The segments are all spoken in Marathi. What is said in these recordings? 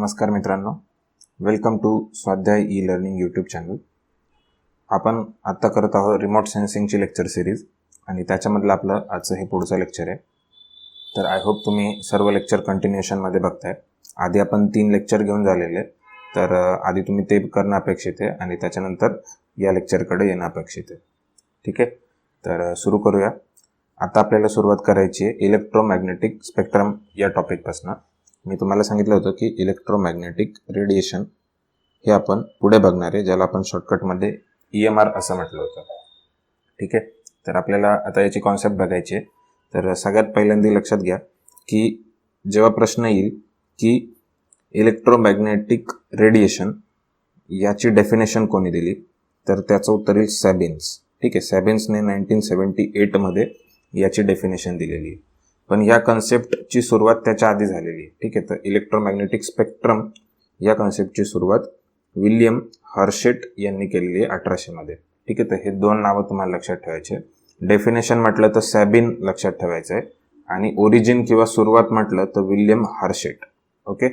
नमस्कार मित्रांनो, वेलकम टू स्वाध्याय ई लर्निंग यूट्यूब चॅनल. आपण आत्ता करत आहोत रिमोट सेन्सिंगची लेक्चर सिरीज आणि त्याच्यामधलं आपलं आजचं हे पुढचं लेक्चर आहे. तर आय होप तुम्ही सर्व लेक्चर कंटिन्युएशनमध्ये बघताय. आधी आपण 3 लेक्चर घेऊन झालेले, तर आधी तुम्ही ते करणं अपेक्षित आहे आणि त्याच्यानंतर या लेक्चरकडे येणं अपेक्षित आहे. ठीक आहे, तर सुरू करूया. आता आपल्याला सुरुवात करायची आहे इलेक्ट्रोमॅग्नेटिक स्पेक्ट्रम या टॉपिकपासून. मी तुम्हाला सांगितलं होतं की इलेक्ट्रोमॅग्नेटिक रेडिएशन हे आपण पुढे बघणार आहे, ज्याला आपण शॉर्टकटमध्ये EMR असं म्हटलं होतं. ठीक आहे, तर आपल्याला आता याची कॉन्सेप्ट बघायची आहे. तर सगळ्यात पहिल्यांदा लक्षात घ्या की जेव्हा प्रश्न येईल की इलेक्ट्रोमॅग्नेटिक रेडिएशन याची डेफिनेशन कोणी दिली, तर त्याचं उत्तर येईल सॅबिन्स. ठीक आहे, सॅबिन्सने 1978 मध्ये याची डेफिनेशन दिलेली आहे. पण या कन्सेप्टची सुरुवात त्याच्या आधी झालेली आहे. ठीक आहे, तर इलेक्ट्रोमॅग्नेटिक स्पेक्ट्रम या कन्सेप्टची सुरुवात विल्यम हर्शेट यांनी केलेली आहे 1800 मध्ये. ठीक आहे, तर हे 2 नावं तुम्हाला लक्षात ठेवायचे. डेफिनेशन म्हटलं तर सॅबिन लक्षात ठेवायचं आहे आणि ओरिजिन किंवा सुरुवात म्हटलं तर William Herschel. Okay,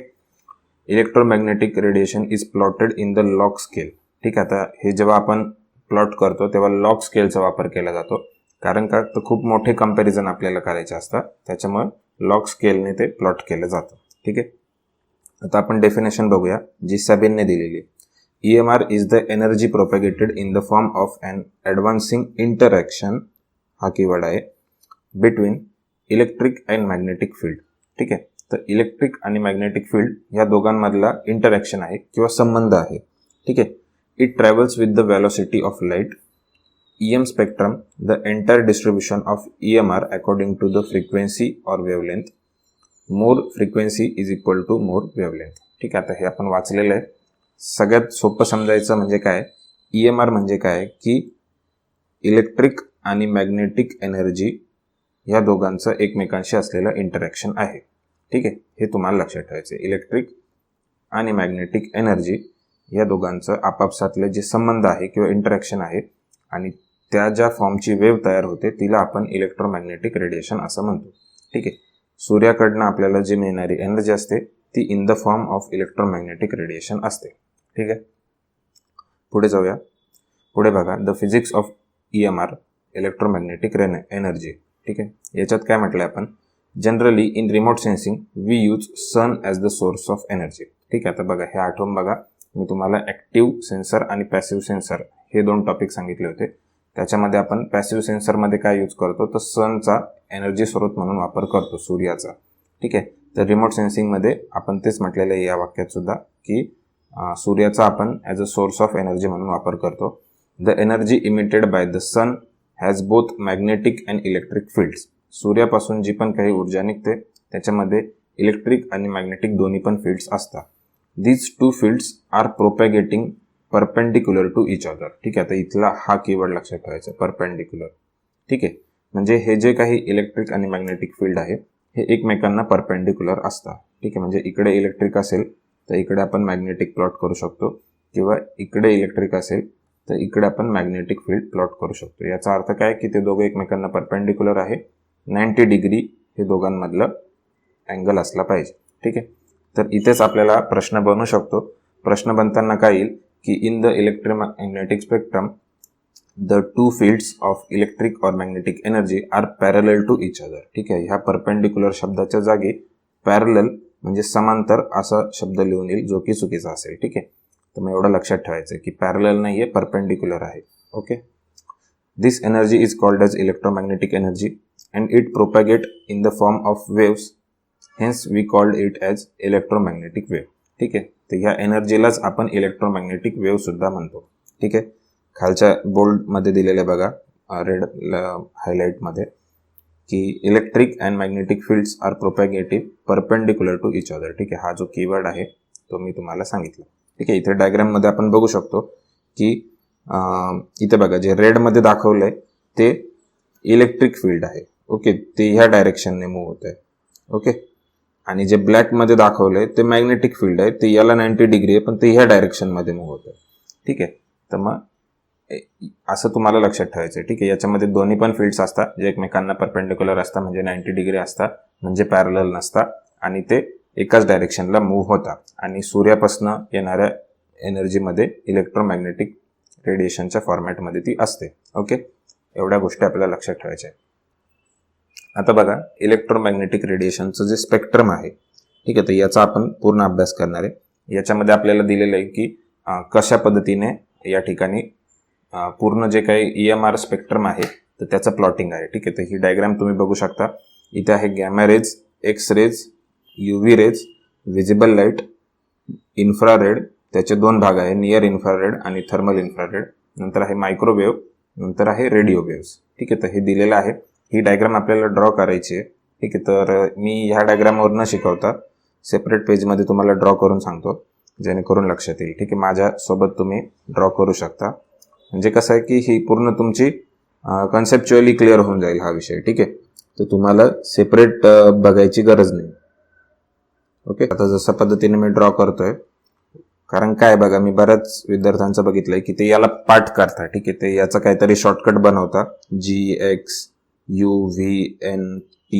electromagnetic radiation is plotted in the log scale. ठीक आहे, आता हे जेव्हा आपण प्लॉट करतो तेव्हा लॉग स्केलचा वापर केला जातो, कारण का तर खूप मोठे कंपॅरिझन आपल्याला करायचे असतात, त्याच्यामुळे लॉग स्केलने ते प्लॉट केलं जातं. ठीक आहे, आता आपण डेफिनेशन बघूया जी सॅबिनने दिलेली. EMR is the energy propagated in the form of an advancing interaction, हा कीवर्ड आहे, between electric and magnetic field. ठीक आहे, तर इलेक्ट्रिक आणि मॅग्नेटिक फील्ड या दोघांमधला इंटरॅक्शन आहे किंवा संबंध आहे. ठीक आहे, it travels with the velocity of light. EM spectrum, the entire distribution of EMR according to the frequency or wavelength. More frequency is equal to more wavelength. ठीक आहे, आता हे आपण वाचलेलं आहे. सगळ्यात सोपं समजायचं म्हणजे काय, EMR म्हणजे काय की इलेक्ट्रिक आणि मॅग्नेटिक एनर्जी या दोघांचं एकमेकांशी असलेलं इंटरॅक्शन आहे. ठीक आहे, हे तुम्हाला लक्षात ठेवायचं आहे. इलेक्ट्रिक आणि मॅग्नेटिक एनर्जी या दोघांचं आपापसातले जे संबंध आहे किंवा इंटरॅक्शन आहे आणि त्या ज्या फॉर्मची वेव्ह तयार होते तिला आपण इलेक्ट्रोमॅग्नेटिक रेडिएशन असं म्हणतो. ठीक आहे, सूर्याकडनं आपल्याला जी मिळणारी एनर्जी असते ती in the form of electromagnetic radiation असते. ठीक आहे, पुढे जाऊया. पुढे बघा, the physics of EMR electromagnetic energy. ठीक आहे, याच्यात काय म्हटलं आपण, generally in remote sensing we use sun as the source of energy. ठीक आहे, आता बघा हे आठवून बघा, मी तुम्हाला ॲक्टिव्ह सेन्सर आणि पॅसिव्ह सेन्सर हे 2 टॉपिक सांगितले होते. त्याच्यामध्ये आपण पॅसिव्ह सेन्सरमध्ये काय यूज करतो तर सनचा एनर्जी स्रोत म्हणून वापर करतो, सूर्याचा. ठीक आहे, तर रिमोट सेन्सिंगमध्ये आपण तेच म्हटलेलं आहे या वाक्यात सुद्धा की सूर्याचा आपण as a source of energy म्हणून वापर करतो. The energy emitted by the sun has both magnetic and electric fields. सूर्यापासून जी पण काही ऊर्जा निघते त्याच्यामध्ये इलेक्ट्रिक आणि मॅग्नेटिक दोन्ही पण फील्ड्स असतात. These 2 fields are propagating perpendicular to each other. ठीक आहे, आता इथला हा कीवर्ड लक्षात ठेवायचा, परपेंडिक्युलर. ठीक आहे, म्हणजे हे जे काही इलेक्ट्रिक आणि मॅग्नेटिक फील्ड आहे हे एकमेकांना परपेंडिक्युलर असतात. ठीक आहे, म्हणजे इकडे इलेक्ट्रिक असेल तर इकडे आपण मॅग्नेटिक प्लॉट करू शकतो किंवा इकडे इलेक्ट्रिक असेल तर इकडे आपण मॅग्नेटिक फील्ड प्लॉट करू शकतो. याचा अर्थ काय की ते दोघं एकमेकांना परपेंडिक्युलर आहे. 90 डिग्री हे दोघांमधलं अँगल असला पाहिजे. ठीक आहे, तर इथेच आपल्याला प्रश्न बनू शकतो. प्रश्न बनताना काय येईल की in the electromagnetic spectrum the 2 fields of electric और magnetic energy are parallel to each other. ठीक आहे, ह्या परपेंडिक्युलर शब्दाच्या जागी पॅरलल म्हणजे समांतर असा शब्द लिहून येईल, जो की चुकीचा असेल. ठीक आहे, तर मग एवढं लक्षात ठेवायचं की पॅरलल नाही आहे, परपेंडिक्युलर आहे. Okay, this energy is called as electromagnetic energy and it propagate in the form of waves, hence we called it as electromagnetic wave. ठीक आहे, तर ह्या एनर्जीलाच आपण इलेक्ट्रोमॅग्नेटिक वेव्ह सुद्धा म्हणतो. ठीक आहे, खालच्या बोल्डमध्ये दिलेलं बघा, रेड हायलाईटमध्ये, की electric and magnetic fields are propagative perpendicular to each other. ठीक आहे, हा जो कीवर्ड आहे तो मी तुम्हाला सांगितला. ठीक आहे, इथे डायग्राममध्ये आपण बघू शकतो की इथे बघा जे रेडमध्ये दाखवलं आहे ते इलेक्ट्रिक फील्ड आहे. ओके, ते ह्या डायरेक्शनने मूव्ह होत आहे. ओके, आणि जे ब्लॅकमध्ये दाखवलंय ते मॅग्नेटिक फील्ड आहे, ते याला 90 डिग्री आहे पण ते ह्या डायरेक्शनमध्ये मूव्ह होतं. ठीक आहे, तर मग असं तुम्हाला लक्षात ठेवायचं आहे. ठीक आहे, याच्यामध्ये दोन्ही पण फील्ड्स असतात जे एकमेकांना परपेंडिक्युलर असतात म्हणजे 90 डिग्री असतात, म्हणजे पॅरलल नसतात, आणि ते एकाच डायरेक्शनला मूव्ह होतात आणि सूर्यापासून येणाऱ्या एनर्जीमध्ये इलेक्ट्रोमॅग्नेटिक रेडिएशनच्या फॉर्मॅटमध्ये ती असते. ओके, एवढ्या गोष्टी आपल्याला लक्षात ठेवायच्या आहेत. आता बघा, इलेक्ट्रोमॅग्नेटिक रेडिएशनचं जे स्पेक्ट्रम आहे, ठीक आहे, तर याचा आपण पूर्ण अभ्यास करणार आहे. याच्यामध्ये आपल्याला दिलेलं आहे की कशा पद्धतीने या ठिकाणी पूर्ण जे काही EMR स्पेक्ट्रम आहे तर त्याचं प्लॉटिंग आहे. ठीक आहे, तर ही डायग्राम तुम्ही बघू शकता. इथे आहे gamma rays, X rays, UV rays, visible light, infrared, त्याचे दोन भाग आहे, नियर इन्फ्रारेड आणि थर्मल इन्फ्रारेड. नंतर आहे मायक्रोवेव्ह, नंतर आहे रेडिओ वेव्स. ठीक आहे, तर हे दिलेलं आहे. ही डायग्राम आपल्याला ड्रॉ करायची आहे. ठीक आहे, तर मी ह्या डायग्रामवर न शिकवता सेपरेट पेजमध्ये तुम्हाला ड्रॉ करून सांगतो, जेणेकरून लक्षात येईल. ठीक आहे, माझ्यासोबत तुम्ही ड्रॉ करू शकता. म्हणजे कसं आहे की ही पूर्ण तुमची कन्सेप्च्युअली क्लिअर होऊन जाईल हा विषय. ठीक आहे, तर तुम्हाला सेपरेट बघायची गरज नाही. ओके, आता जशा पद्धतीने मी ड्रॉ करतोय, कारण काय बघा, मी बऱ्याच विद्यार्थ्यांचं बघितलंय की ते याला पाठ करतात. ठीक आहे, ते याचा काहीतरी शॉर्टकट बनवतात, GX UVNT,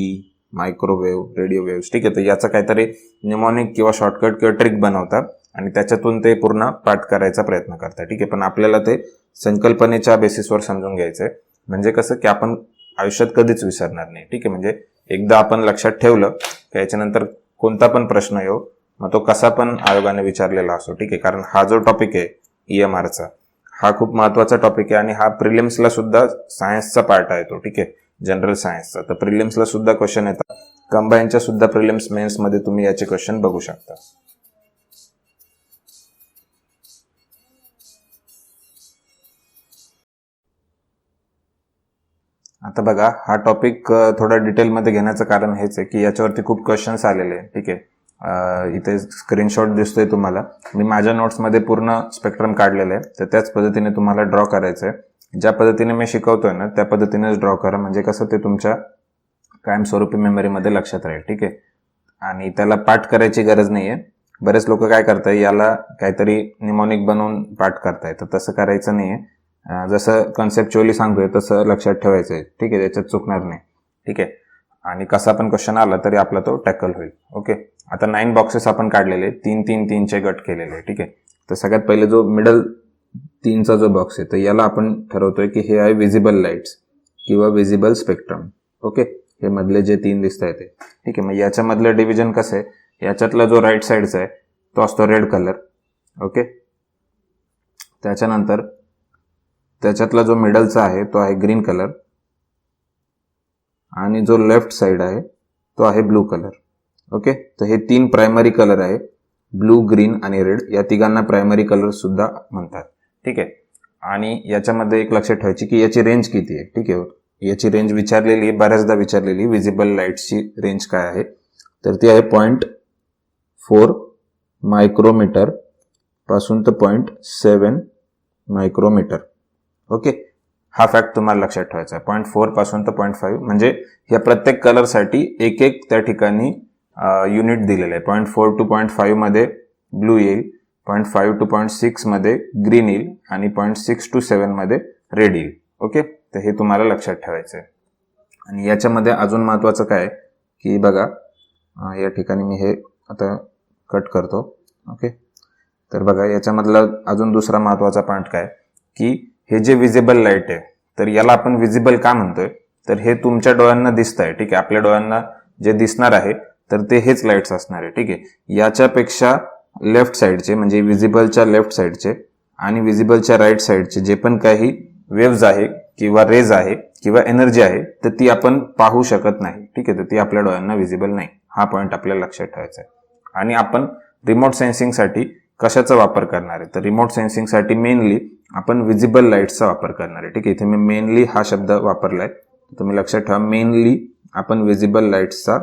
microwave, radio waves. ठीक आहे, तर याचा काहीतरी निमॉनिक किंवा शॉर्टकट किंवा ट्रिक बनवतात आणि त्याच्यातून ते पूर्ण पाठ करायचा प्रयत्न करतात. ठीक आहे, पण आपल्याला ते संकल्पनेच्या बेसिसवर समजून घ्यायचंय. म्हणजे कसं की आपण आयुष्यात कधीच विसरणार नाही. ठीक आहे, म्हणजे एकदा आपण लक्षात ठेवलं की याच्यानंतर कोणता पण प्रश्न येऊ, मग तो कसा पण आयोगाने विचारलेला असो. ठीक आहे, कारण हा जो टॉपिक आहे EMRचा, हा खूप महत्वाचा टॉपिक आहे आणि हा प्रिलिम्सला सुद्धा सायन्सचा पार्ट आहे तो. ठीक आहे, जनरल सायन्सचा. तर प्रिलिम्सला सुद्धा क्वेश्चन येतात, कंबाईनच्या सुद्धा प्रिलिम्स मेन्स मध्ये तुम्ही याचे क्वेश्चन बघू शकता. आता बघा, हा टॉपिक थोडा डिटेलमध्ये घेण्याचं कारण हेच आहे की याच्यावरती खूप क्वेश्चन्स आलेले आहे. ठीक आहे, इथे स्क्रीनशॉट दिसतोय तुम्हाला. मी माझ्या नोट्समध्ये पूर्ण स्पेक्ट्रम काढलेलं आहे, तर त्याच पद्धतीने तुम्हाला ड्रॉ करायचं आहे. ज्या पद्धतीने मी शिकवतोय ना त्या पद्धतीनेच ड्रॉ करा, म्हणजे कसं ते तुमच्या कायमस्वरूपी मेमरीमध्ये लक्षात राहील. ठीक आहे, आणि त्याला पाठ करायची गरज नाही आहे. बरेच लोक काय करताय, याला काहीतरी निमॉनिक बनवून पाठ करताय, तर तसं करायचं नाही आहे. जसं कन्सेप्च्युअली सांगतोय तसं लक्षात ठेवायचं आहे. ठीक आहे, त्याच्यात चुकणार नाही. ठीक आहे, आणि कसा पण क्वेश्चन आला तरी आपला तो टॅकल होईल. ओके, आता 9 बॉक्सेस आपण काढलेले, 3-3-3चे गट केलेले. ठीक आहे, तर सगळ्यात पहिले जो मिडल 3चा जो बॉक्स आहे, तर याला आपण ठरवतोय की हे आहे विजिबल लाईट्स किंवा विजिबल स्पेक्ट्रम. ओके, हे मधले जे 3 दिसत आहेत ते. ठीक आहे, मग याच्यामधलं डिव्हिजन कसं आहे, याच्यातला जो राईट साईडचा आहे तो असतो रेड कलर. ओके, त्याच्यानंतर त्याच्यातला जो मिडलचा आहे तो आहे ग्रीन कलर आणि जो लेफ्ट साइड आहे तो आहे ब्लू कलर. ओके, तर हे 3 प्रायमरी कलर आहे, ब्लू, ग्रीन आणि रेड. या तिघांना प्रायमरी कलर सुद्धा म्हणतात. ठीक आहे, आणि याच्यामध्ये एक लक्षात ठेवायची की याची रेंज किती आहे. ठीक आहे, याची रेंज विचारलेली आहे, बऱ्याचदा विचारलेली. विजिबल लाईटची रेंज काय आहे, तर ती आहे 0.4 मायक्रोमीटर पासून तर 0.7 मायक्रोमीटर. ओके, हा फॅक्ट तुम्हाला लक्षात ठेवायचा आहे. 0.4 पासून तर 0.5, म्हणजे या प्रत्येक कलरसाठी एक एक त्या ठिकाणी युनिट दिलेलं आहे. 0.4 to 0.5 मध्ये ब्लू येईल, 0.5 to 0.6 मध्ये ग्रीन येईल आणि 0.6 to 7 मध्ये रेड येईल. ओके, तर हे तुम्हाला लक्षात ठेवायचं आहे. आणि याच्यामध्ये अजून महत्वाचं काय की बघा, या ठिकाणी मी हे आता कट करतो. ओके, तर बघा, याच्यामधला अजून दुसरा महत्वाचा पॉइंट काय की हे जे विजिबल लाईट आहे, तर याला आपण विजिबल का म्हणतोय, तर हे तुमच्या डोळ्यांना दिसत आहे. ठीक आहे, आपल्या डोळ्यांना जे दिसणार आहे तर ते हेच लाईट्स असणार आहे. ठीक आहे, याच्यापेक्षा लेफ्ट साईडचे, म्हणजे विजिबलच्या लेफ्ट साईडचे आणि विजिबलच्या राईट साईडचे जे पण काही वेव्ज आहे किंवा रेज आहे किंवा एनर्जी आहे, तर ती आपण पाहू शकत नाही. ठीक आहे, तर ती आपल्या डोळ्यांना विजिबल नाही. हा पॉइंट आपल्याला लक्षात ठेवायचा आहे. आणि आपण रिमोट सेन्सिंगसाठी कशाचा वापर करणार आहे, तर रिमोट सेन्सिंगसाठी मेनली आपण विजिबल लाईट्सचा वापर करणार आहे. ठीक आहे, इथे मी मेनली हा शब्द वापरलाय, तुम्ही लक्षात ठेवा. मेनली आपण विजिबल लाईट्सचा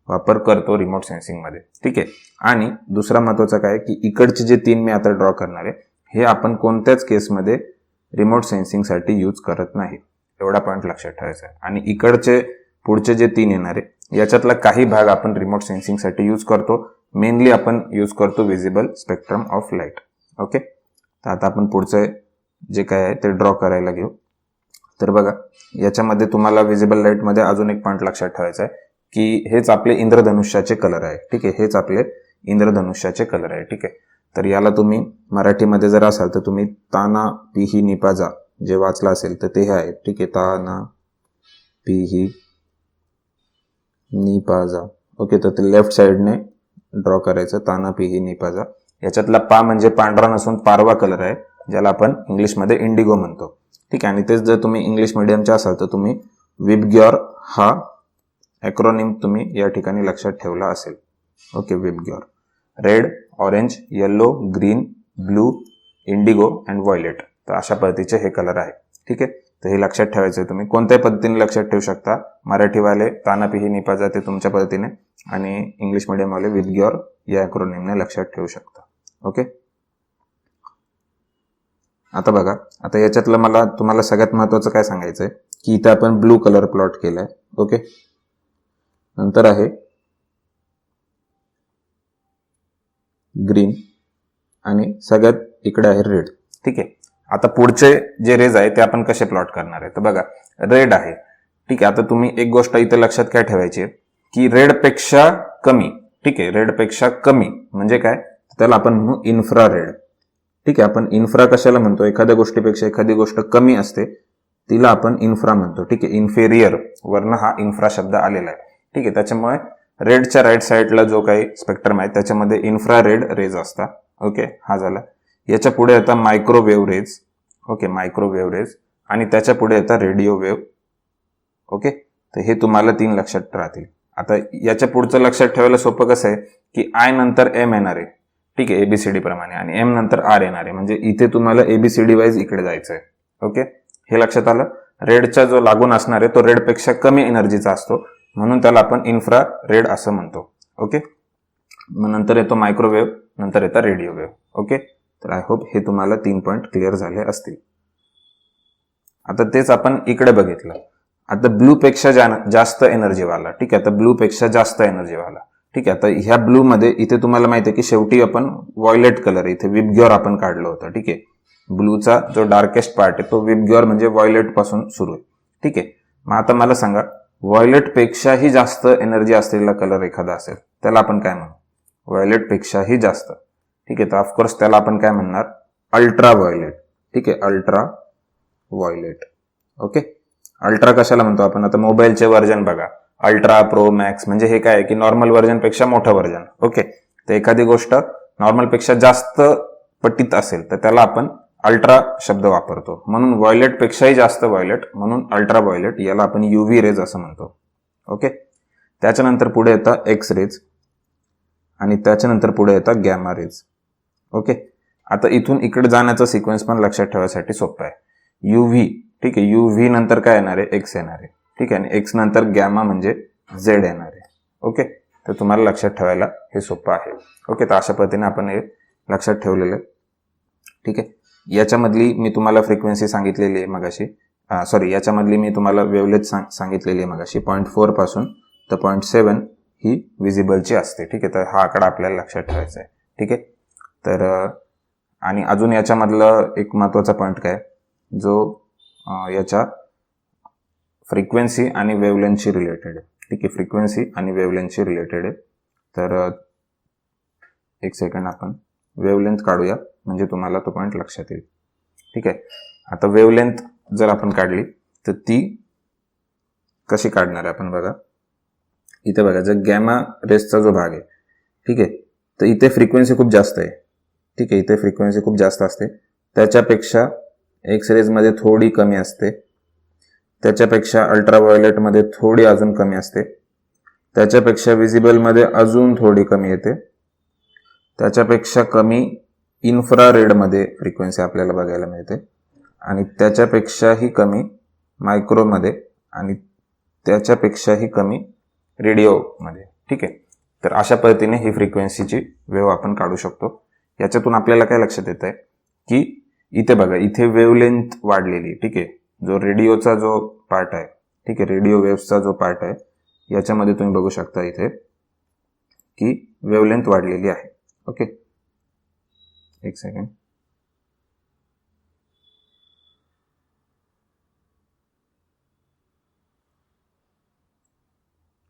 वापर करतो रिमोट सेन्सिंगमध्ये. ठीक आहे, आणि दुसरा महत्वाचा काय की इकडचे जे 3 मी आता ड्रॉ करणार आहे, हे आपण कोणत्याच केसमध्ये रिमोट सेन्सिंगसाठी यूज करत नाही. एवढा पॉईंट लक्षात ठेवायचा आहे. आणि इकडचे पुढचे जे 3 येणार आहे, याच्यातला काही भाग आपण रिमोट सेन्सिंगसाठी यूज करतो. मेनली आपण यूज करतो visible spectrum of light. Okay, तर आता आपण पुढचे जे काय आहे ते ड्रॉ करायला घेऊ. तर बघा, याच्यामध्ये तुम्हाला विजिबल लाईटमध्ये अजून एक पॉईंट लक्षात ठेवायचा आहे की हेच आपले इंद्रधनुष्याचे कलर आहे. ठीक आहे, हेच आपले इंद्रधनुष्याचे कलर आहे. ठीक आहे, तर याला तुम्ही मराठीमध्ये जर असाल तर तुम्ही ताना पिही निपाजा जे वाचलं असेल तर ते हे आहे. ठीक आहे, ताना पिही निपाजा. ओके, तर ते लेफ्ट साइडने ड्रॉ करायचं, ताना पिही निपाजा. याच्यातला पा म्हणजे पांढरा नसून पारवा कलर आहे, ज्याला आपण इंग्लिशमध्ये इंडिगो म्हणतो. ठीक आहे, आणि तेच जर तुम्ही इंग्लिश मिडियमचे असाल तर तुम्ही विबग्योर हा ॲक्रोनिम तुम्ही या ठिकाणी लक्षात ठेवला असेल. Okay, VIBGYOR. Red, orange, yellow, green, blue, Indigo and violet. तर अशा पद्धतीचे हे कलर आहे. ठीक आहे, तर हे लक्षात ठेवायचं आहे. तुम्ही कोणत्याही पद्धतीने लक्षात ठेवू शकता. मराठीवाले ताना पिही निपाजा ते तुमच्या पद्धतीने, आणि इंग्लिश मिडियमवाले विबग्योर या ॲक्रोनिमने लक्षात ठेवू शकता. ओके, आता बघा, आता याच्यातलं मला तुम्हाला सगळ्यात महत्वाचं काय सांगायचं आहे की इथे आपण ब्लू कलर प्लॉट केलाय. ओके, नंतर आहे ग्रीन आणि सगळ्यात इकडे आहे रेड. ठीक आहे, आता पुढचे जे रेज आहे ते आपण कसे प्लॉट करणार आहे. तर बघा, रेड आहे. ठीक आहे, आता तुम्ही एक गोष्ट इथे लक्षात काय ठेवायची आहे की रेड पेक्षा कमी. ठीक आहे, रेड पेक्षा कमी म्हणजे काय, त्याला आपण म्हणू इन्फ्रा रेड. ठीक आहे, आपण इन्फ्रा कशाला म्हणतो, एखाद्या गोष्टीपेक्षा एखादी गोष्ट कमी असते तिला आपण इन्फ्रा म्हणतो. ठीक आहे, इन्फेरियर वरनं हा इन्फ्रा शब्द आलेला आहे. ठीक आहे, त्याच्यामुळे रेडच्या राईट साईडला जो काही स्पेक्ट्रम आहे त्याच्यामध्ये इन्फ्रा रेड रेज असतात. ओके, हा झाला. याच्या पुढे येतात microwave rays. Okay, microwave rays, आणि त्याच्या पुढे येतात रेडिओ वेव्ह. ओके, तर हे तुम्हाला 3 लक्षात राहतील. आता याच्या पुढचं लक्षात ठेवायला सोपं कसं आहे की आय नंतर एम येणार आहे. ठीक आहे, एबीसीडी प्रमाणे, आणि एम नंतर आर येणार आहे. म्हणजे इथे तुम्हाला एबीसीडी वाईज इकडे जायचं आहे. ओके, हे लक्षात आलं. रेडचा जो लागून असणार आहे तो रेड पेक्षा कमी एनर्जीचा असतो, म्हणून त्याला आपण इन्फ्रा रेड असं म्हणतो. ओके, मग नंतर येतो मायक्रोवेव्ह, नंतर येतं रेडिओ वेव्ह. ओके, तर आय होप हे तुम्हाला 3 पॉईंट क्लिअर झाले असतील. आता तेच आपण इकडे बघितलं. आता ब्लू पेक्षा जास्त एनर्जीवाला. ठीक आहे, आता ब्लू पेक्षा जास्त एनर्जीवाला. ठीक आहे, आता ह्या ब्लू मध्ये इथे तुम्हाला माहिती आहे की शेवटी आपण व्हायलेट कलर इथे विबग्योर आपण काढलं होतं. ठीक आहे, ब्लूचा जो डार्केस्ट पार्ट आहे तो विबग्योर म्हणजे व्हायलेट पासून सुरू आहे. ठीक आहे, मग आता मला सांगा, व्हायलेट पेक्षाही जास्त एनर्जी असलेला कलर एखादा असेल त्याला आपण काय म्हणू, व्हायलेट पेक्षाही जास्त. ठीक आहे, तर ऑफकोर्स त्याला आपण काय म्हणणार, अल्ट्रा व्हायलेट. ठीक आहे, अल्ट्रा व्हायलेट. ओके, अल्ट्रा कशाला म्हणतो आपण, आता मोबाईलचे व्हर्जन बघा, अल्ट्रा, प्रो, मॅक्स, म्हणजे हे काय की नॉर्मल व्हर्जन पेक्षा मोठं व्हर्जन. ओके, तर एखादी गोष्ट नॉर्मल पेक्षा जास्त पटीत असेल तर त्याला आपण अल्ट्रा शब्द वापरतो. म्हणून व्हायलेट पेक्षाही जास्त व्हायलेट, म्हणून अल्ट्रा व्हायलेट, याला आपण युव्ही रेज असं म्हणतो. ओके, त्याच्यानंतर पुढे येतात एक्स रेज, आणि त्याच्यानंतर पुढे येतात गॅमा रेज. ओके, आता इथून इकडे जाण्याचा सिक्वेन्स पण लक्षात ठेवायसाठी सोपा आहे. युव्ही, ठीक आहे, युव्ही नंतर काय येणार आहे, एक्स येणार आहे. ठीक आहे, आणि एक्स नंतर गॅमा म्हणजे झेड येणार आहे. ओके, तर तुम्हाला लक्षात ठेवायला हे सोपं आहे. ओके, तर अशा पद्धतीने आपण हे लक्षात ठेवलेलं आहे. ठीक आहे, याच्यामधली मी तुम्हाला फ्रिक्वेन्सी सांगितलेली आहे मगाशी, याच्यामधली मी तुम्हाला वेवलेट सांगितलेली आहे मगाशी. 0.4 पासून तर 0.7 ही विजिबलची असते. ठीक आहे, तर हा आकडा आपल्याला लक्षात ठेवायचा आहे. ठीक आहे, तर आणि अजून याच्यामधलं एक महत्वाचा पॉईंट काय, जो याच्या फ्रिक्वेन्सी आणि वेवलेंथशी रिलेटेड आहे. ठीक आहे, फ्रिक्वेन्सी आणि वेवलेंथशी रिलेटेड आहे. तर एक सेकंड आपण वेवलेंथ काढूया म्हणजे तुम्हाला तो पॉईंट लक्षात येईल. ठीक आहे, आता वेवलेंथ जर आपण काढली तर ती कशी काढणार आहे आपण बघा. इथे बघा, जर गॅमा रेसचा जो भाग आहे, ठीक आहे, तर इथे फ्रिक्वेन्सी खूप जास्त आहे. ठीक आहे, इथे फ्रिक्वेन्सी खूप जास्त असते, त्याच्यापेक्षा एक्स रेजमध्ये थोडी कमी असते, त्याच्यापेक्षा अल्ट्राव्हायोलेटमध्ये थोडी अजून कमी असते, त्याच्यापेक्षा विजिबलमध्ये अजून थोडी कमी येते, त्याच्यापेक्षा कमी इन्फ्रारेडमध्ये फ्रिक्वेन्सी आपल्याला बघायला मिळते, आणि त्याच्यापेक्षाही कमी मायक्रोमध्ये, आणि त्याच्यापेक्षाही कमी रेडिओमध्ये. ठीक आहे, तर अशा पद्धतीने ही फ्रिक्वेन्सीची वेव्ह आपण काढू शकतो. याच्यातून आपल्याला काय लक्षात येत आहे की इथे बघा, इथे वेवलेंथ वाढलेली. ठीक आहे, जो रेडिओचा जो पार्ट आहे, ठीक आहे, रेडिओ वेव्हचा जो पार्ट आहे, याच्यामध्ये तुम्ही बघू शकता इथे की वेवलेंथ वाढलेली आहे. ओके, एक सेकंड.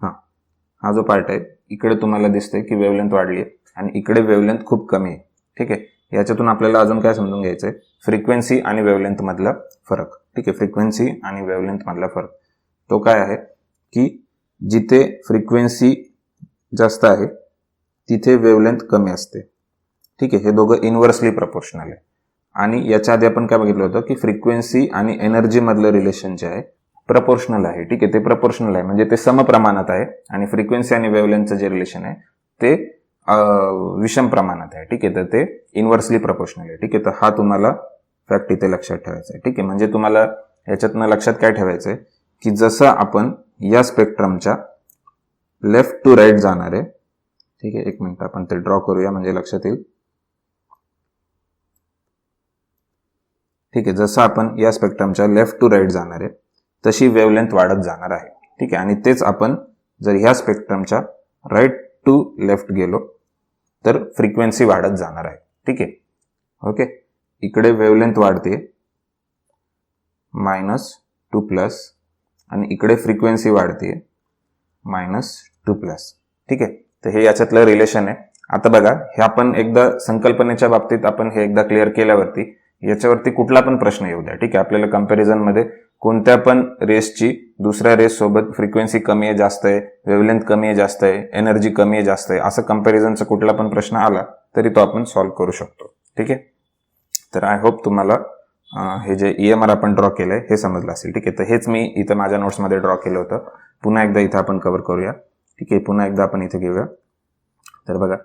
हां, हा जो पार्ट आहे इकडे तुम्हाला दिसतंय की वेवलेंथ वाढली आहे आणि इकडे वेवलेंथ खूप कमी आहे. ठीक आहे, याच्यातून आपल्याला अजून काय समजून घ्यायचं आहे, फ्रिक्वेन्सी आणि वेवलेंथ मधला फरक. ठीक आहे, फ्रिक्वेन्सी आणि वेवलेंथ मधला फरक तो काय आहे की जिथे फ्रिक्वेन्सी जास्त आहे तिथे वेवलेंथ कमी असते. ठीक आहे, हे दोघं इनव्हर्सली प्रपोर्शनल आहे. आणि याच्या आधी आपण काय बघितलं होतं की फ्रिक्वेन्सी आणि एनर्जी मधलं रिलेशन जे आहे प्रपोर्शनल आहे. ठीक आहे, ते प्रपोर्शनल आहे म्हणजे ते समप्रमाणात आहे. आणि फ्रिक्वेन्सी आणि वेवलेंथचं जे रिलेशन आहे ते विषम प्रमाणात आहे. ठीक आहे, तर ते इनव्हर्सली प्रपोर्शनल आहे. ठीक आहे, तर हा तुम्हाला फॅक्ट इथे लक्षात ठेवायचा आहे. ठीक आहे, म्हणजे तुम्हाला याच्यातनं लक्षात काय ठेवायचं आहे की जसं आपण या स्पेक्ट्रमच्या लेफ्ट टू राईट जाणार आहे. ठीक आहे, एक मिनिट आपण ते ड्रॉ करूया म्हणजे लक्षात येईल. ठीक आहे, जसं आपण या स्पेक्ट्रमच्या लेफ्ट टू राईट जाणार आहे तशी वेवलेंथ वाढत जाणार आहे. ठीक आहे, आणि तेच आपण जर ह्या स्पेक्ट्रमच्या राईट टू लेफ्ट गेलो तर फ्रिक्वेन्सी वाढत जाणार आहे. ठीक आहे, ओके. इकडे वेवलेंथ वाढते -2+ आणि इकडे फ्रिक्वेन्सी वाढते -2+. ठीक आहे, तर हे याच्यातलं रिलेशन आहे. आता बघा, हे आपण एकदा संकल्पनेच्या बाबतीत आपण हे एकदा क्लिअर केल्यावरती याच्यावरती कुठला पण प्रश्न येऊ द्या. ठीक आहे, आपल्याला कंपॅरिझन मध्ये कोणत्या पण रेसची दुसऱ्या रेस सोबत फ्रिक्वेन्सी कमी आहे जास्त आहे, वेवलेंथ कमी आहे जास्त आहे, एनर्जी कमी आहे जास्त आहे, असं कंपॅरिझनचा कुठला पण प्रश्न आला तरी तो आपण सॉल्व्ह करू शकतो. ठीक आहे, तर आय होप तुम्हाला हे जे EMR आपण ड्रॉ केलंय हे समजलं असेल. ठीक आहे, तर हेच मी इथं माझ्या नोट्समध्ये ड्रॉ केलं होतं. पुन्हा एकदा इथं आपण कव्हर करूया. ठीक आहे, पुन्हा एकदा आपण इथे घेऊया. तर बघा,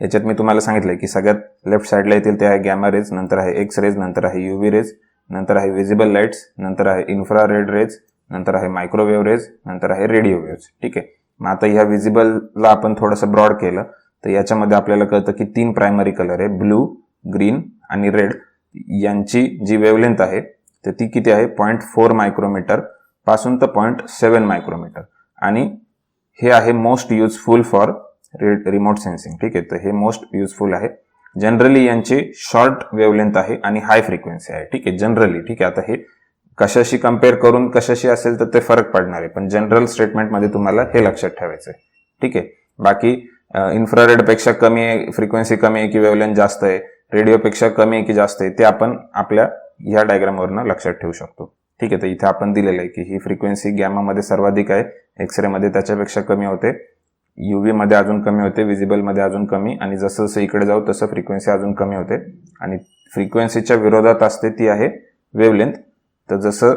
याच्यात मी तुम्हाला सांगितलंय की सगळ्यात लेफ्ट साईडला येतील ते आहे गॅमा रेज, नंतर आहे एक्स रेज, नंतर आहे UV रेज, नंतर आहे विजिबल लाईट्स, नंतर आहे इन्फ्रारेड रेज, नंतर आहे मायक्रोवेव्ह रेज, नंतर आहे रेडिओ वेव्ज. ठीक आहे, मग आता ह्या विजिबलला आपण थोडंसं ब्रॉड केलं तर याच्यामध्ये आपल्याला कळतं की 3 प्रायमरी कलर आहे, ब्लू, ग्रीन आणि रेड. यांची जी वेवलेंथ आहे तर ती किती आहे, 0.4 मायक्रोमीटर पासून तर 0.7 मायक्रोमीटर. आणि हे आहे most useful for remote sensing. ठीक आहे, तर हे मोस्ट युजफुल आहे. जनरली यांची शॉर्ट वेवलेंथ आहे आणि हाय फ्रिक्वेन्सी आहे. ठीक आहे, जनरली. ठीक आहे, आता हे कशाशी कम्पेअर करून कशाशी असेल तर ते फरक पडणार आहे, पण जनरल स्टेटमेंटमध्ये तुम्हाला हे लक्षात ठेवायचं आहे. ठीक आहे, बाकी इन्फ्रारेड पेक्षा कमी आहे फ्रिक्वेन्सी, कमी आहे की वेवलेंथ जास्त आहे, रेडिओपेक्षा कमी आहे की जास्त आहे, ते आपण आपल्या ह्या डायग्रामवरनं लक्षात ठेवू शकतो. ठीक आहे, तर इथे आपण दिलेलं आहे की ही फ्रिक्वेन्सी गॅमामध्ये सर्वाधिक आहे, एक्सरे मध्ये त्याच्यापेक्षा कमी होते, UV मध्ये अजून कमी होते, विजिबल मध्ये अजून कमी, आणि जसं जसं इकडे जाऊ तसं फ्रिक्वेन्सी अजून कमी होते. आणि फ्रिक्वेन्सीच्या विरोधात असते ती आहे वेवलेंथ. तर जसं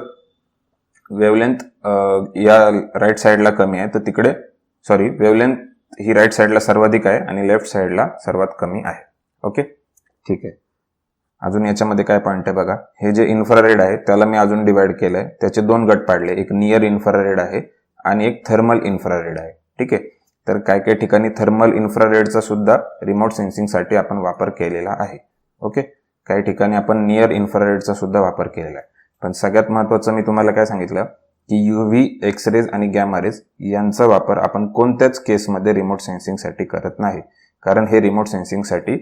वेवलेंथ या राईट साईडला कमी आहे तर तिकडे वेवलेंथ ही राईट साईडला सर्वाधिक आहे आणि लेफ्ट साईडला सर्वात कमी आहे. ओके, ठीक आहे. अजून याच्यामध्ये काय पॉईंट आहे बघा, हे जे इन्फ्रारेड आहे त्याला मी अजून डिवाइड केलंय, त्याचे 2 गट पाडले, एक नियर इन्फ्रारेड आहे आणि एक थर्मल इन्फ्रारेड आहे. ठीक आहे, तर काही काही ठिकाणी थर्मल इन्फ्रारेडचा सुद्धा रिमोट सेन्सिंगसाठी आपण वापर केलेला आहे. ओके, काही ठिकाणी आपण नियर इन्फ्रारेडचा सुद्धा वापर केलेला आहे. पण सगळ्यात महत्त्वाचं मी तुम्हाला काय सांगितलं की UV, एक्सरेज आणि गॅमा रेज यांचा वापर आपण कोणत्याच केसमध्ये रिमोट सेन्सिंगसाठी करत नाही, कारण हे रिमोट सेन्सिंगसाठी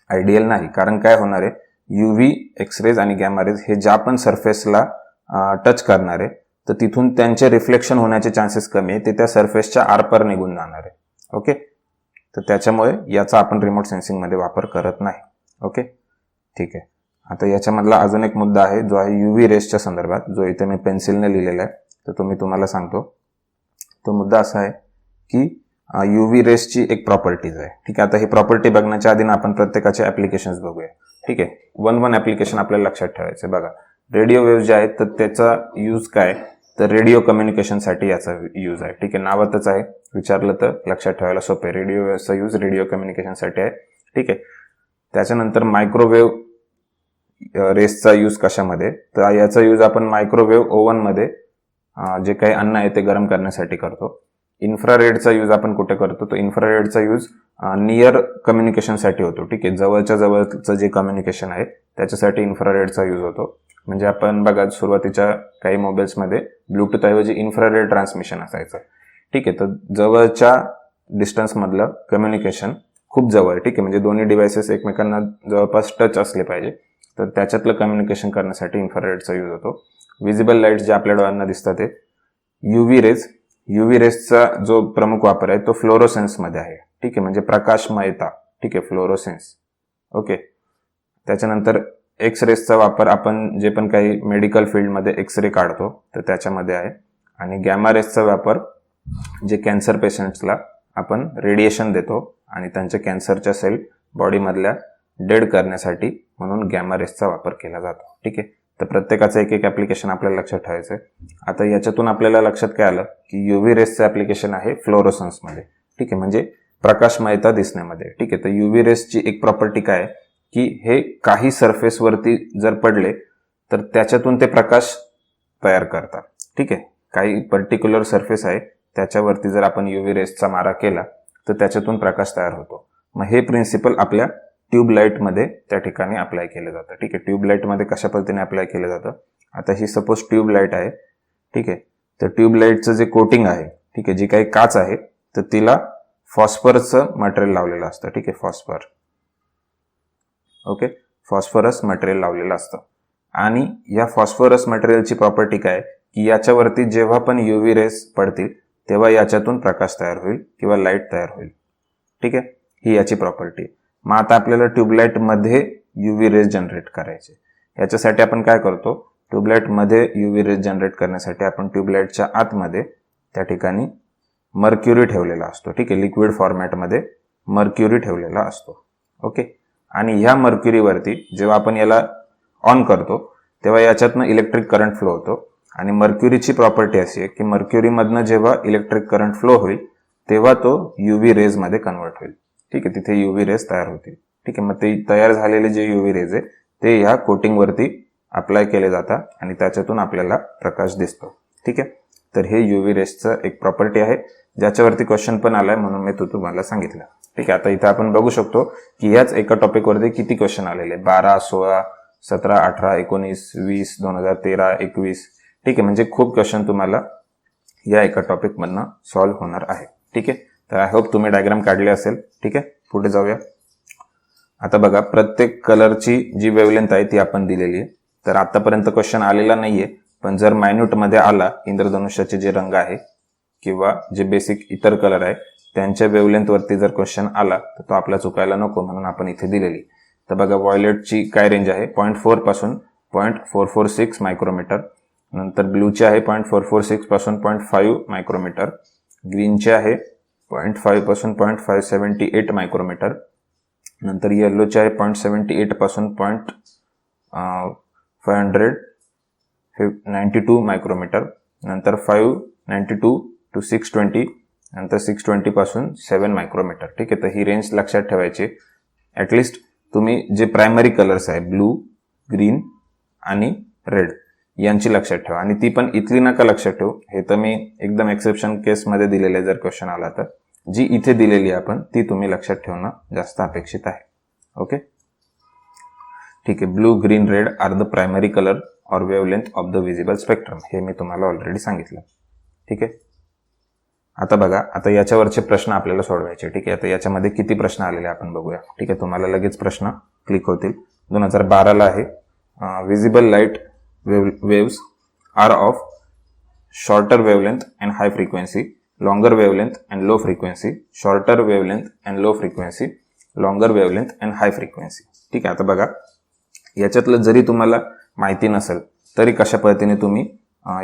आयडियल नाही. कारण काय होणार आहे, UV, एक्सरेज आणि गॅमा रेज हे ज्या पण सरफेसला टच करणार आहे तर तिथून त्यांचे रिफ्लेक्शन होण्याचे चान्सेस कमी आहे, ते त्या सरफेसच्या आरपार निघून जाणार आहे. ओके, तर त्याच्यामुळे याचा आपण रिमोट सेन्सिंगमध्ये वापर करत नाही. ओके, ठीक आहे. आता याच्यामधला अजून एक मुद्दा आहे जो आहे UV रेसच्या संदर्भात, जो इथे मी पेन्सिलने लिहिलेला आहे, तर तो मी तुम्हाला सांगतो. तो मुद्दा असा आहे की UV रेसची एक प्रॉपर्टीज आहे. ठीक आहे, आता ही प्रॉपर्टी बघण्याच्या आधी आपण प्रत्येकाचे ऍप्लिकेशन्स बघूया. ठीक आहे, वन ऍप्लिकेशन आपल्याला लक्षात ठेवायचं. बघा, रेडिओ वेव्ह जे आहेत तर त्याचा यूज काय, तर रेडिओ कम्युनिकेशनसाठी याचा यूज आहे. ठीक आहे, नावातच आहे, विचारलं तर लक्षात ठेवायला सोपे. रेडिओ वेव्हचा यूज रेडिओ कम्युनिकेशनसाठी आहे. ठीक आहे, त्याच्यानंतर मायक्रोवेव्ह रेसचा यूज कशामध्ये, तर याचा यूज आपण मायक्रोवेव्ह ओव्हनमध्ये जे काही अन्न आहे ते गरम करण्यासाठी करतो. इन्फ्रारेडचा यूज आपण कुठे करतो, तर इन्फ्रारेडचा यूज नियर कम्युनिकेशनसाठी होतो. ठीक आहे, जवळच्या जवळचं जे कम्युनिकेशन आहे त्याच्यासाठी इन्फ्रारेडचा यूज होतो. म्हणजे आपण बघा, सुरुवातीच्या काही मोबाईल्समध्ये ब्लूटूथ ऐवजी इन्फ्रारेड ट्रान्समिशन असायचं. ठीक आहे, तर जवळच्या डिस्टन्समधलं कम्युनिकेशन खूप जवळ. ठीक आहे, म्हणजे दोन्ही डिव्हायसेस एकमेकांना जवळपास टच असले पाहिजे, तर त्याच्यातलं कम्युनिकेशन करण्यासाठी इन्फ्रारेडचा यूज होतो. विजिबल लाईट्स जे आपल्या डोळ्यांना दिसतात ते UV रेज UV रेसचा जो प्रमुख वापर आहे तो फ्लोरोसेन्स मध्ये आहे. ठीक आहे, म्हणजे प्रकाशमयता. ठीक आहे, फ्लोरोसेन्स. ओके. त्याच्यानंतर एक्स रेसचा वापर आपण जे पण काही मेडिकल फील्डमध्ये एक्सरे काढतो तर त्याच्यामध्ये आहे. आणि गॅमा रेसचा वापर जे कॅन्सर पेशंट्सला आपण रेडिएशन देतो आणि त्यांच्या कॅन्सरच्या सेल बॉडीमधल्या डेड करण्यासाठी म्हणून गॅमा रेसचा वापर केला जातो. ठीक आहे, तर प्रत्येकाचं एक एक ॲप्लिकेशन आपल्याला लक्षात ठेवायचं आहे. आता याच्यातून आपल्याला लक्षात काय आलं की UV रेसचं ॲप्लिकेशन आहे फ्लोरोसन्समध्ये. ठीक आहे, म्हणजे प्रकाशमयता दिसण्यामध्ये. ठीक आहे, तर UV रेसची एक प्रॉपर्टी काय आहे की हे काही सरफेसवरती जर पडले तर त्याच्यातून ते प्रकाश तयार करतात. ठीक आहे, काही पर्टिक्युलर सरफेस आहे त्याच्यावरती जर आपण UV रेसचा मारा केला तर त्याच्यातून प्रकाश तयार होतो. मग हे प्रिन्सिपल आपल्या ट्यूबलाईटमध्ये त्या ठिकाणी अप्लाय केलं जातं. ठीक आहे, ट्यूबलाईटमध्ये कशा पद्धतीने अप्लाय केलं जातं. आता ही सपोज ट्यूबलाईट आहे. ठीक आहे, तर ट्यूबलाईटचं जे कोटिंग आहे, ठीक आहे, जी काही काच आहे तर तिला फॉस्फरसचं मटेरियल लावलेलं असतं. ठीक आहे, फॉस्फर. ओके, फॉस्फरस मटेरियल लावलेलं असतं. आणि या फॉस्फरस मटेरियलची प्रॉपर्टी काय की याच्यावरती जेव्हा पण UV रेस पडतील तेव्हा याच्यातून प्रकाश तयार होईल किंवा लाईट तयार होईल. ठीक आहे, ही याची प्रॉपर्टी. मग आता आपल्याला ट्यूबलाईटमध्ये UV रेस जनरेट करायचे. याच्यासाठी आपण काय करतो, ट्यूबलाईटमध्ये UV रेस जनरेट करण्यासाठी आपण ट्यूबलाईटच्या आतमध्ये त्या ठिकाणी मर्क्युरी ठेवलेला असतो. ठीक आहे, लिक्विड फॉर्मॅटमध्ये मर्क्युरी ठेवलेला असतो. ओके, आणि ह्या मर्क्युरीवरती जेव्हा आपण याला ऑन करतो तेव्हा याच्यातनं इलेक्ट्रिक करंट फ्लो होतो. आणि मर्क्युरीची प्रॉपर्टी अशी आहे की मर्क्युरीमधनं जेव्हा इलेक्ट्रिक करंट फ्लो होईल तेव्हा तो UV रेजमध्ये कन्वर्ट होईल. ठीक आहे, तिथे UV रेज तयार होतील. ठीक आहे, मग ते तयार झालेले जे UV रेज आहे ते ह्या कोटिंगवरती अप्लाय केले जातात आणि त्याच्यातून आपल्याला प्रकाश दिसतो. ठीक आहे, तर हे UV रेजचं एक प्रॉपर्टी आहे ज्याच्यावरती क्वेश्चन पण आलाय म्हणून मी तुम्हाला सांगितलं. ठीक आहे, आता इथे आपण बघू शकतो की याच एका टॉपिकवरती किती क्वेश्चन आलेले, 12, 16, 17, 18, 19, 20, 2013, 21. ठीक आहे, म्हणजे खूप क्वेश्चन तुम्हाला या एका टॉपिकमधनं सॉल्व्ह होणार आहे. ठीक आहे, तर आय होप तुम्ही डायग्राम काढले असेल. ठीक आहे, पुढे जाऊया. आता बघा, प्रत्येक कलरची जी वेवलेंथ आहे ती आपण दिलेली आहे. तर आतापर्यंत क्वेश्चन आलेला नाहीये, पण जर मायन्यूट मध्ये आला इंद्रधनुष्याचे जे रंग आहे किंवा जे बेसिक इतर कलर आहे त्यांच्या वेवलेंथ वरती जर क्वेश्चन आला तर तो आपला चुकायला नको म्हणून आपण इथे दिलेली. तर बघा, व्हायोलेटची काय रेंज आहे 0.4 पासून 0.446 मायक्रोमीटर. नंतर ब्लूचे आहे 0.446 पासून 0.5 मायक्रोमीटर. ग्रीनचे आहे 0.5 पासून 0.578 मायक्रोमीटर. नंतर येल्लोचे आहे 0.78 पासून 592 मायक्रोमीटर. नंतर 592 to 620. नंतर 620 पासून 7 मायक्रोमीटर. ठीक आहे, तर ही रेंज लक्षात ठेवायची. ॲटलिस्ट तुम्ही जे प्रायमरी कलर्स आहे ब्लू, ग्रीन आणि रेड यांची लक्षात ठेवा. आणि ती पण इथली नका लक्षात ठेवू, हे तर मी एकदम एक्सेप्शन केसमध्ये दिलेले जर क्वेश्चन आला तर जी इथे दिलेली आपण ती तुम्ही लक्षात ठेवणं जास्त अपेक्षित आहे. ओके, ठीक आहे. Blue, green, red are the primary colour और wavelength of the visible spectrum, हे मी तुम्हाला ऑलरेडी सांगितलं. ठीक आहे, आता बघा, आता याच्यावरचे प्रश्न आपल्याला सोडवायचे. ठीक आहे, आता याच्यामध्ये किती प्रश्न आलेले आपण बघूया. ठीक आहे, तुम्हाला लगेच प्रश्न क्लिक होतील. 2012ला आहे visible light waves are of shorter wavelength and high frequency, longer wavelength and low frequency, shorter wavelength and low frequency, longer wavelength and high frequency. ठीक आहे, आता बघा, याच्यातलं जरी तुम्हाला माहिती नसेल तरी कशा पद्धतीने तुम्ही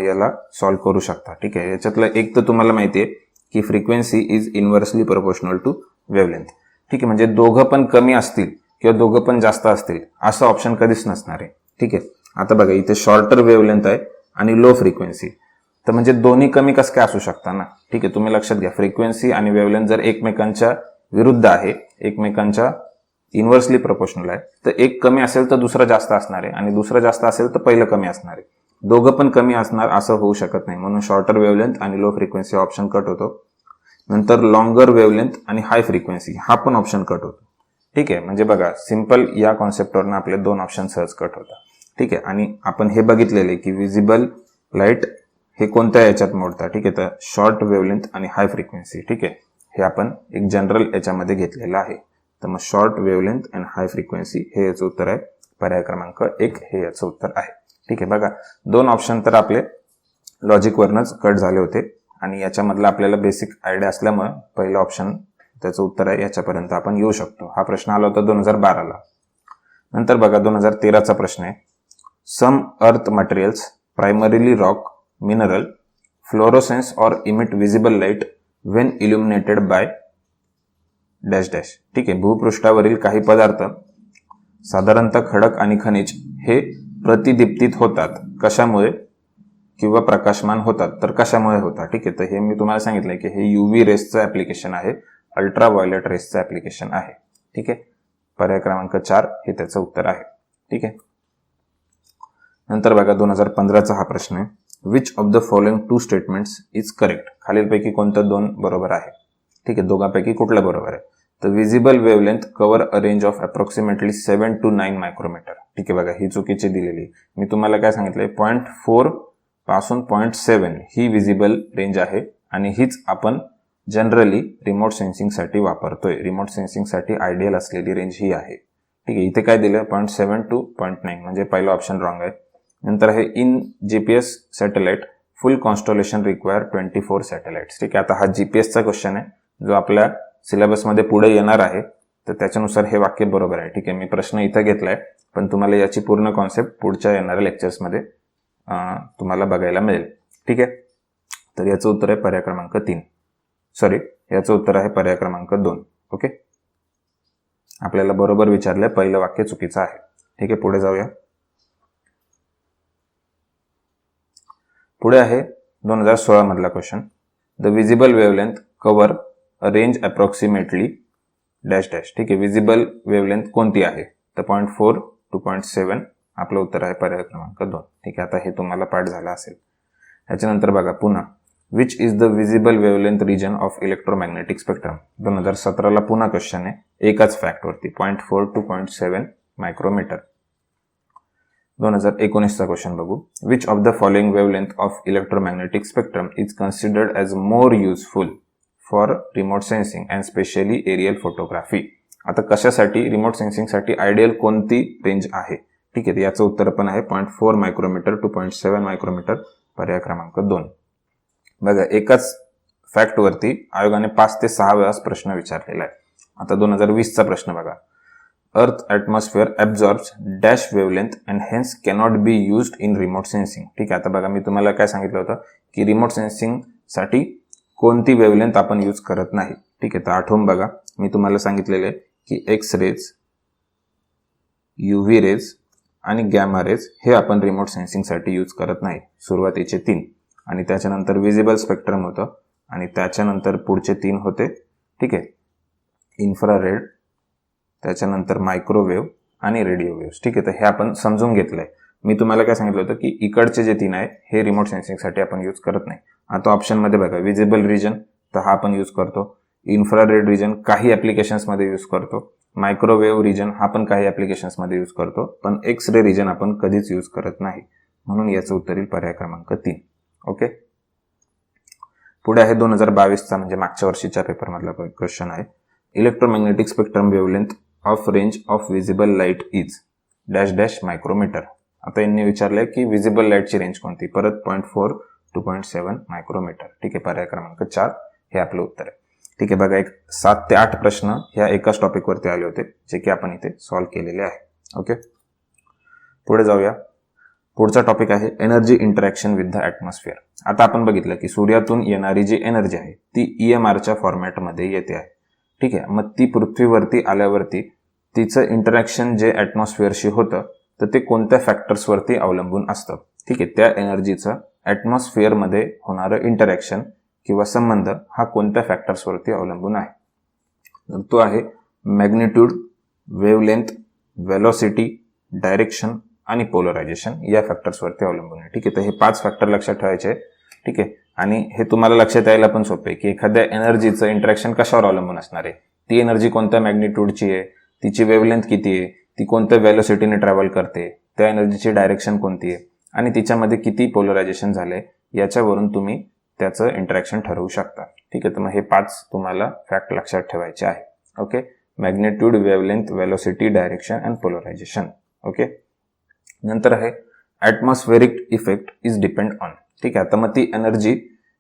याला सॉल्व्ह करू शकता. ठीक आहे, याच्यातलं एक तर तुम्हाला माहिती आहे की frequency is inversely proportional to wavelength. ठीक आहे, म्हणजे दोघं पण कमी असतील किंवा दोघं पण जास्त असतील असं ऑप्शन कधीच नसणार आहे. ठीक आहे, आता बघा, इथे शॉर्टर वेवलेंथ आहे आणि लो फ्रिक्वेन्सी, तर म्हणजे दोन्ही कमी कसं काय असू शकता ना. ठीक आहे, तुम्ही लक्षात घ्या, फ्रिक्वेन्सी आणि वेवलेंथ जर एकमेकांच्या विरुद्ध आहे, एकमेकांच्या इन्व्हर्सली प्रोपोर्शनल आहे, तर एक कमी असेल तर दुसरं जास्त असणार आहे आणि दुसरं जास्त असेल तर पहिलं कमी असणार आहे. दोघं पण कमी असणार असं होऊ शकत नाही, म्हणून शॉर्टर वेवलेंथ आणि लो फ्रिक्वेन्सी ऑप्शन कट होतो. नंतर लॉंगर वेवलेंथ आणि हाय फ्रिक्वेन्सी हा पण ऑप्शन कट होतो. ठीक आहे, म्हणजे बघा, सिंपल या कॉन्सेप्टवरनं आपले दोन ऑप्शन सहज कट होतात. ठीक आहे, आणि आपण हे बघितलेले की विजिबल लाईट हे कोणत्या याच्यात मोडतात. ठीक आहे, तर शॉर्ट वेवलेंथ आणि हाय फ्रिक्वेन्सी. ठीक आहे, हे आपण एक जनरल याच्यामध्ये घेतलेलं आहे. तर मग short wavelength and high frequency हे याचं उत्तर आहे. पर्याय क्रमांक 1 हे याचं उत्तर आहे. ठीक आहे, बघा, दोन ऑप्शन तर आपले लॉजिकवरनंच कट झाले होते आणि याच्यामधलं आपल्याला बेसिक आयडिया असल्यामुळे पहिलं ऑप्शन त्याचं उत्तर आहे, याच्यापर्यंत आपण येऊ शकतो. हा प्रश्न आला होता 2012ला. नंतर बघा 2013चा प्रश्न आहे. Some earth materials primarily rock, mineral, fluorescence और emit visible light when illuminated by dash dash. ठीक आहे, भूपृष्ठावरील काही पदार्थ साधारणतः खडक आणि खनिज हे प्रतिदीप्तित होतात. कशामुळे किंवा प्रकाशमान होतात, तर कशामुळे होतात. ठीक आहे, तर हे मी तुम्हाला सांगितलंय की हे UV रेसचं ऍप्लिकेशन आहे, अल्ट्रा व्हायोलेट रेसचं ऍप्लिकेशन आहे. ठीक आहे, पर्याय क्रमांक 4 हे त्याचं उत्तर आहे. ठीक आहे. नंतर बघा 2015चा हा प्रश्न आहे. Which of the following 2 statements is correct. खालीलपैकी कोणतं 2 बरोबर आहे. ठीक आहे, दोघांपैकी कुठलं बरोबर आहे. तर visible wavelength cover a range of approximately 7 to 9 micrometre. ठीक आहे, बघा ही चुकीची दिलेली. मी तुम्हाला काय सांगितलंय, 0.4 पासून 0.7 ही विजिबल रेंज आहे आणि हीच आपण जनरली रिमोट सेन्सिंगसाठी वापरतोय. रिमोट सेन्सिंगसाठी आयडियल असलेली रेंज ही आहे. ठीक आहे, इथे काय दिलं 0.7 to 0.9 म्हणजे पहिलं ऑप्शन रॉंग आहे. नंतर आहे in GPS satellite full constellation require 24 satellites. ठीक आहे, आता हा GPSचा क्वेश्चन आहे जो आपल्या सिलेबसमध्ये पुढे येणार आहे, तर त्याच्यानुसार हे वाक्य बरोबर आहे. ठीक आहे, मी प्रश्न इथं घेतलाय, पण तुम्हाला याची पूर्ण कॉन्सेप्ट पुढच्या येणाऱ्या लेक्चर्समध्ये तुम्हाला बघायला मिळेल. ठीक आहे, तर याचं उत्तर आहे पर्याय क्रमांक 3. सॉरी, याचं उत्तर आहे पर्याय क्रमांक 2. ओके, आपल्याला बरोबर विचारलंय, पहिलं वाक्य चुकीचं आहे. ठीक आहे, पुढे जाऊया. पुढे आहे 2016 मधला question. The visible wavelength cover a range approximately dash dash. ठीक आहे, विजिबल वेवलेंथ कोणती आहे, तर 0.4 to 0.7 आपलं उत्तर आहे पर्याय क्रमांक 2. ठीक आहे, आता हे तुम्हाला पाठ झाला असेल. त्याच्यानंतर बघा पुन्हा, which is the visible wavelength region of electromagnetic spectrum. 2017ला पुन्हा क्वेश्चन आहे एकाच फॅक्टवरती, 0.4 to 0.7 मायक्रोमीटर. 2019चा क्वेश्चन बघू. Which of the following wavelength of electromagnetic spectrum is considered as more useful for remote sensing and especially aerial photography. आता कशासाठी, रिमोट सेन्सिंगसाठी आयडियल कोणती रेंज आहे. ठीक आहे, याचं उत्तर पण आहे 0.4 मायक्रोमीटर टू 0.7 मायक्रोमीटर, पर्याय क्रमांक 2. बघा एकाच फॅक्टवरती आयोगाने 5 ते 6 वेळास प्रश्न विचारलेला आहे. आता 2020चा प्रश्न बघा. Earth atmosphere absorbs dash wavelength and hence cannot be used in remote sensing. ठीक आहे, आता बघा मी तुम्हाला काय सांगितलं होतं की रिमोट सेन्सिंगसाठी कोणती वेवलेंथ आपण यूज करत नाही. ठीक आहे, तर आठवून बघा, मी तुम्हाला सांगितलेलं आहे की एक्स रेज, UV रेज आणि गॅमा रेज हे आपण रिमोट सेन्सिंगसाठी यूज करत नाही. सुरुवातीचे 3 आणि त्याच्यानंतर विजिबल स्पेक्ट्रम होतं आणि त्याच्यानंतर पुढचे 3 होते. ठीक आहे, इन्फ्रारेड, त्याच्यानंतर मायक्रोवेव्ह आणि रेडिओ वेव्स. ठीक आहे, तर हे आपण समजून घेतलंय. मी तुम्हाला काय सांगितलं होतं की इकडचे जे 3 आहे हे रिमोट सेन्सिंगसाठी आपण यूज करत नाही. आता ऑप्शनमध्ये बघा, विजिबल रिजन तर हा आपण यूज करतो, इन्फ्रारेड रिजन काही ॲप्लिकेशन्समध्ये यूज करतो, मायक्रोवेव्ह रिजन हा पण काही ॲप्लिकेशन्समध्ये यूज करतो, पण एक्स रे रिजन आपण कधीच यूज करत नाही. म्हणून याचं उत्तर येईल पर्याय क्रमांक 3. ओके, पुढे आहे 2022चा म्हणजे मागच्या वर्षीच्या पेपरमधला क्वेश्चन आहे. Electromagnetic spectrum wavelength of range of visible light is dash dash micrometre. आता यांनी विचारलंय की विजिबल लाईटची रेंज कोणती, परत 0.4 to 0.7 मायक्रोमीटर. ठीक आहे, पर्याय क्रमांक 4 हे आपलं उत्तर आहे. ठीक आहे, बघा एक 7 ते 8 प्रश्न ह्या एकाच टॉपिकवरती आले होते जे की आपण इथे सॉल्व्ह केलेले आहे. ओके, पुढे जाऊया. पुढचा टॉपिक आहे energy interaction with the atmosphere. आता आपण बघितलं की सूर्यातून येणारी जी एनर्जी आहे ती EMRच्या फॉर्मॅटमध्ये येते आहे. ठीक आहे, मग ती पृथ्वीवरती आल्यावरती तिचं इंटरॅक्शन जे ॲटमॉस्फिअरशी होतं तर ते कोणत्या फॅक्टर्सवरती अवलंबून असतं. ठीक आहे, त्या एनर्जीचं ॲटमॉस्फिअरमध्ये होणारं इंटरॅक्शन किंवा संबंध हा कोणत्या फॅक्टर्सवरती अवलंबून आहे. तर तो आहे मॅग्निट्यूड, वेवलेंथ, वेलॉसिटी, डायरेक्शन आणि पोलरायझेशन या फॅक्टर्सवरती अवलंबून आहे. ठीक आहे, तर हे 5 फॅक्टर लक्षात ठेवायचे. ठीक आहे, आणि हे तुम्हाला लक्षात यायला पण सोपे की एखाद्या एनर्जीचं इंटरॅक्शन कशावर अवलंबून असणार आहे. ती एनर्जी कोणत्या मॅग्निट्यूडची आहे, तिची वेवलेंथ किती आहे, ती कोणत्या वेलोसिटीने ट्रॅव्हल करते, त्या एनर्जीची डायरेक्शन कोणती आहे आणि तिच्यामध्ये किती पोलरायझेशन झाले, याच्यावरून तुम्ही त्याचं इंटरॅक्शन ठरवू शकता. ठीक आहे, तर मग हे 5 तुम्हाला फॅक्ट लक्षात ठेवायचे आहे. Okay, magnitude, wavelength, velocity, direction and polarisation. Okay, नंतर आहे atmospheric effect is depend on. ठीक आहे, आता मग ती एनर्जी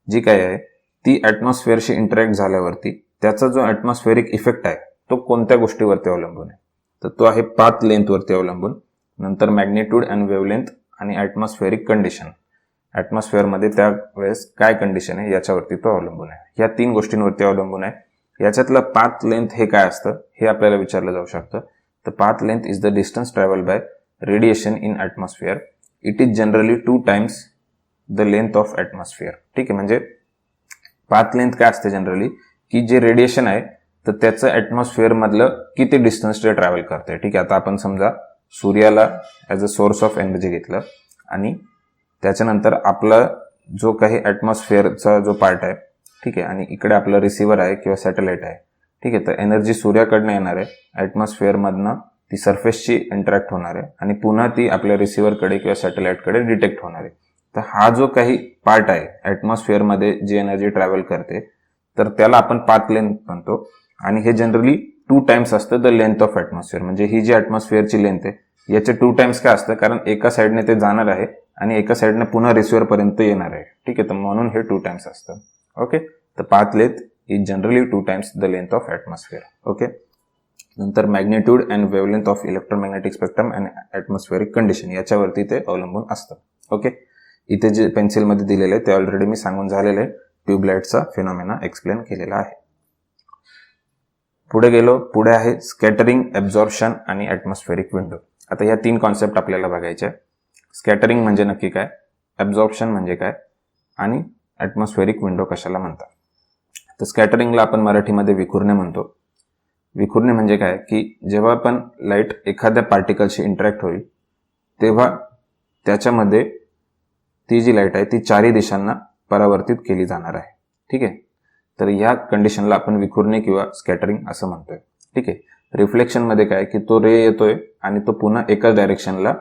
जी काय आहे ती ॲटमॉस्फिअरशी इंटरॅक्ट झाल्यावरती त्याचा जो ॲटमॉस्फेरिक इफेक्ट आहे तो कोणत्या गोष्टीवरती अवलंबून आहे, तर तो आहे पाथ लेंथवरती अवलंबून, नंतर मॅग्निट्यूड अँड वेव्हलेंथ आणि ॲटमॉस्फेरिक कंडिशन, ॲटमॉस्फिअरमध्ये त्यावेळेस काय कंडिशन आहे याच्यावरती तो अवलंबून आहे. ह्या 3 गोष्टींवरती अवलंबून आहे. याच्यातलं पाथ लेंथ हे काय असतं हे आपल्याला विचारलं जाऊ शकतं. तर path length is the distance travel by radiation in atmosphere. It is generally 2 times the length of atmosphere. ठीक आहे, म्हणजे पाथ लेंथ काय असते जनरली की जे रेडिएशन आहे तर त्याचं ॲटमॉस्फिअरमधलं किती डिस्टन्स ते ट्रॅव्हल करते. ठीक आहे, आता आपण समजा सूर्याला as a source of energy घेतलं आणि त्याच्यानंतर आपला जो काही ॲटमॉस्फिअरचा जो पार्ट आहे, ठीक आहे, आणि इकडे आपलं रिसिव्हर आहे किंवा सॅटेलाइट आहे. ठीक आहे, तर एनर्जी सूर्याकडनं येणार आहे, ॲटमॉस्फिअरमधनं ती सरफेसशी इंटरॅक्ट होणार आहे आणि पुन्हा ती आपल्या रिसिव्हरकडे किंवा सॅटेलाइटकडे डिटेक्ट होणार आहे. तर हा जो काही पार्ट आहे ॲटमॉस्फिअरमध्ये जी एनर्जी ट्रॅव्हल करते तर त्याला आपण पाथ लेंथ म्हणतो आणि हे जनरली 2 times असतं द लेंथ ऑफ ॲटमॉस्फिअर. म्हणजे ही जी ॲटमॉस्फिअरची लेंथ आहे याचे 2 times काय असतं, कारण एका साईडने ते जाणार आहे आणि एका साईडने पुन्हा रिसिव्हरपर्यंत येणार आहे. ठीक आहे, तर म्हणून हे 2 times असतं. ओके, तर path length is generally 2 times the length of atmosphere. Okay, नंतर magnitude and wavelength of electromagnetic spectrum and atmospheric condition याच्यावरती ते अवलंबून असतं. ओके, इथे जे पेन्सिलमध्ये दिलेलं आहे ते ऑलरेडी मी सांगून झालेलं आहे. ट्यूबलाईटचा फिनॉमिना एक्सप्लेन केलेला आहे. पुढे गेलो, पुढे आहे स्कॅटरिंग, ॲब्झॉर्प्शन आणि ॲटमॉस्फेरिक विंडो. आता ह्या 3 कॉन्सेप्ट आपल्याला बघायच्या. स्कॅटरिंग म्हणजे नक्की काय, ॲब्झॉर्प्शन म्हणजे काय आणि ॲटमॉस्फेरिक विंडो कशाला म्हणतात. तर स्कॅटरिंगला आपण मराठीमध्ये विखुरणे म्हणतो. विखुरणे म्हणजे काय की जेव्हा पण लाईट एखाद्या पार्टिकलशी इंटरॅक्ट होईल तेव्हा त्याच्यामध्ये ती जी लाईट आहे ती 4ही दिशांना परावर्तित केली जाणार आहे. ठीक आहे, तर या कंडिशनला आपण विखुरणे किंवा स्कॅटरिंग असं म्हणतोय. ठीक आहे, रिफ्लेक्शनमध्ये काय की तो रे येतोय आणि तो पुन्हा एकाच डायरेक्शनला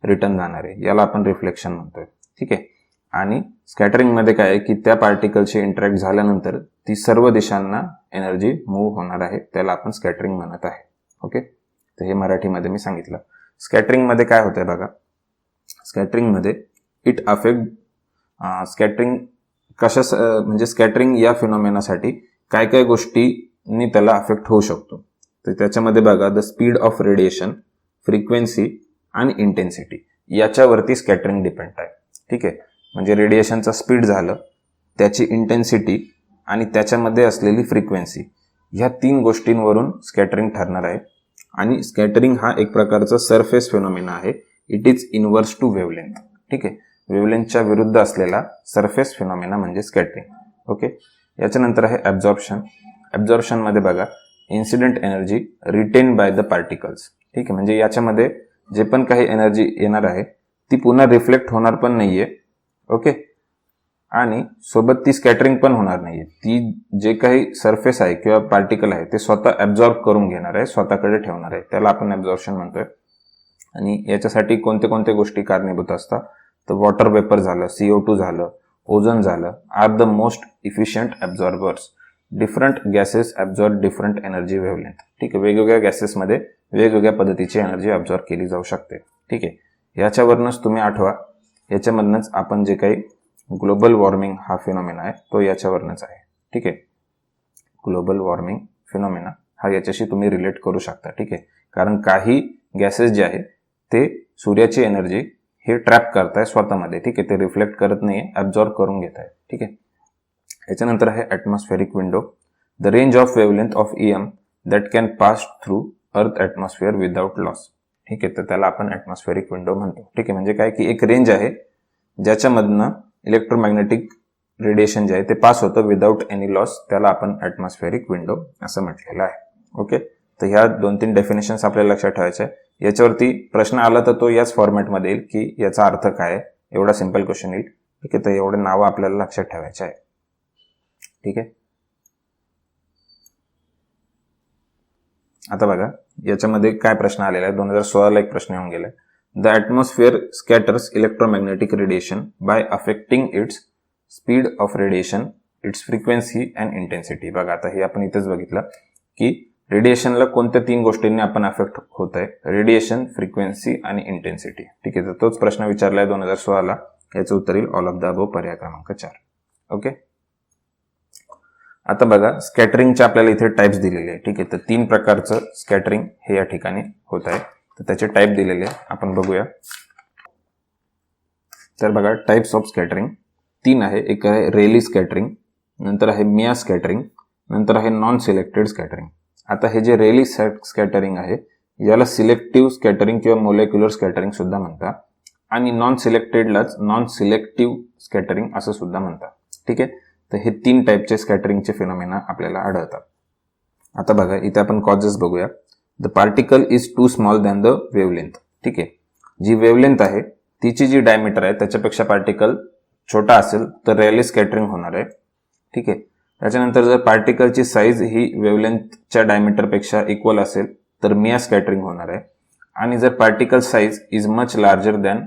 रिटर्न जाणार आहे, याला आपण रिफ्लेक्शन म्हणतोय. ठीक आहे, आणि स्कॅटरिंगमध्ये काय आहे की त्या पार्टिकलशी इंटरॅक्ट झाल्यानंतर ती सर्व दिशांना एनर्जी मूव्ह होणार आहे, त्याला आपण स्कॅटरिंग म्हणत आहे. ओके, तर हे मराठीमध्ये मी सांगितलं. स्कॅटरिंगमध्ये काय होतंय बघा, स्कॅटरिंगमध्ये इट अफेक्ट स्कॅटरिंग म्हणजे स्कॅटरिंग या फिनॉमिनासाठी काय काय गोष्टींनी त्याला अफेक्ट होऊ शकतो. तर त्याच्यामध्ये बघा the speed of radiation, frequency आणि इंटेन्सिटी याच्यावरती स्कॅटरिंग डिपेंड आहे. ठीक आहे, म्हणजे रेडिएशनचा स्पीड झालं, त्याची इंटेन्सिटी आणि त्याच्यामध्ये असलेली फ्रिक्वेन्सी, ह्या 3 गोष्टींवरून स्कॅटरिंग ठरणार आहे. आणि स्कॅटरिंग हा एक प्रकारचा सरफेस फिनॉमिना आहे. It is inverse two wavelength. ठीक आहे, वेव्हलेंथच्या विरुद्ध असलेला सरफेस फिनॉमिना म्हणजे स्कॅटरिंग. ओके, याच्यानंतर आहे ॲब्झॉर्प्शन. ॲब्झॉर्प्शनमध्ये बघा incident energy written by the particles. ठीक आहे, म्हणजे याच्यामध्ये जे पण काही एनर्जी येणार आहे ती पुन्हा रिफ्लेक्ट होणार पण नाहीये. ओके, आणि सोबत ती स्कॅटरिंग पण होणार नाहीये. ती जे काही सरफेस आहे किंवा पार्टिकल आहे ते स्वतः ॲब्झॉर्ब करून घेणार आहे, स्वतःकडे ठेवणार आहे, त्याला आपण ॲब्झॉर्प्शन म्हणतोय. आणि याच्यासाठी कोणत्या कोणत्या गोष्टी कारणीभूत असतात, तर वॉटर वेपर झालं, CO2 झालं, ओझोन झालं, are the most efficient absorbers. Different gases absorb different energy wavelength. ठीक आहे, वेगवेगळ्या गॅसेसमध्ये वेगवेगळ्या पद्धतीची एनर्जी ॲब्झॉर्ब केली जाऊ शकते. ठीक आहे, याच्यावरूनच तुम्ही आठवा, याच्यामधनंच आपण जे काही ग्लोबल वॉर्मिंग हा फिनॉमिना आहे तो याच्यावरूनच आहे. ठीक आहे, ग्लोबल वॉर्मिंग फिनॉमिना हा याच्याशी तुम्ही रिलेट करू शकता. ठीक आहे, कारण काही गॅसेस जे आहे ते सूर्याची एनर्जी हे ट्रॅप करताय स्वतःमध्ये. ठीक आहे, ते रिफ्लेक्ट करत नाही, ॲब्झॉर्ब करून घेत आहे. ठीक आहे, याच्यानंतर आहे atmospheric window. The range of wavelength of EM that can pass through earth atmosphere without loss. ठीक आहे, तर त्याला आपण ॲटमॉस्फेरिक विंडो म्हणतो. ठीक आहे, म्हणजे काय की एक रेंज आहे ज्याच्यामधनं इलेक्ट्रोमॅग्नेटिक रेडिएशन जे आहे ते पास होतं विदाउट एनी लॉस, त्याला आपण ॲटमॉस्फेरिक विंडो असं म्हटलेलं आहे. ओके, तर ह्या 2-3 डेफिनेशन्स आपल्याला लक्षात ठेवायचे आहे. याच्यावरती प्रश्न आला तर तो याच फॉर्मॅटमध्ये येईल की याचा अर्थ काय आहे, एवढा सिंपल क्वेश्चन येईल. ठीक आहे, तर एवढे नावं आपल्याला लक्षात ठेवायचे आहे. ठीक आहे, आता बघा याच्यामध्ये काय प्रश्न आलेला आहे. 2016ला एक प्रश्न येऊन गेलाय. The atmosphere scatters electromagnetic radiation by affecting its speed of radiation, its frequency and intensity. बघा आता हे आपण इथेच बघितलं की रेडिएशनला कोणत्या 3 गोष्टींनी आपण अफेक्ट होत आहे, रेडिएशन, फ्रिक्वेन्सी आणि इंटेन्सिटी. ठीक आहे, तर तोच प्रश्न विचारलाय 2016ला. याचं उत्तर येईल ऑल ऑफ द अबोव, पर्याय क्रमांक 4. ओके. आता बघा स्कॅटरिंगचे आपल्याला इथे टाइप्स दिलेले आहे. ठीक आहे, तर 3 प्रकारचं स्कॅटरिंग हे या ठिकाणी होत आहे. तर त्याचे टाइप दिलेले आहे, आपण बघूया. तर बघा टाइप्स ऑफ स्कॅटरिंग 3 आहे. एक आहे रेली स्कॅटरिंग, नंतर आहे मिया स्कॅटरिंग, नंतर आहे नॉन सिलेक्टेड स्कॅटरिंग. आता हे जे रेली स्कॅटरिंग आहे याला सिलेक्टिव्ह स्कॅटरिंग किंवा मोलेक्युलर स्कॅटरिंग सुद्धा म्हणतात आणि नॉन सिलेक्टेडलाच नॉन सिलेक्टिव्ह स्कॅटरिंग असं सुद्धा म्हणतात. ठीक आहे, तर हे 3 टाईपचे स्कॅटरिंगचे फिनॉमिना आपल्याला आढळतात. आता बघा इथे आपण कॉजेस बघूया. The particle is too small than the wavelength. ठीक आहे, जी वेवलेंथ आहे तिची जी डायमीटर आहे त्याच्यापेक्षा पार्टिकल छोटा असेल तर रेली स्कॅटरिंग होणार आहे. ठीक आहे, त्याच्यानंतर जर पार्टिकलची साईज ही वेवलेंथच्या डायमीटरपेक्षा इक्वल असेल तर मिया स्कॅटरिंग होणार आहे. आणि जर particle size is much larger than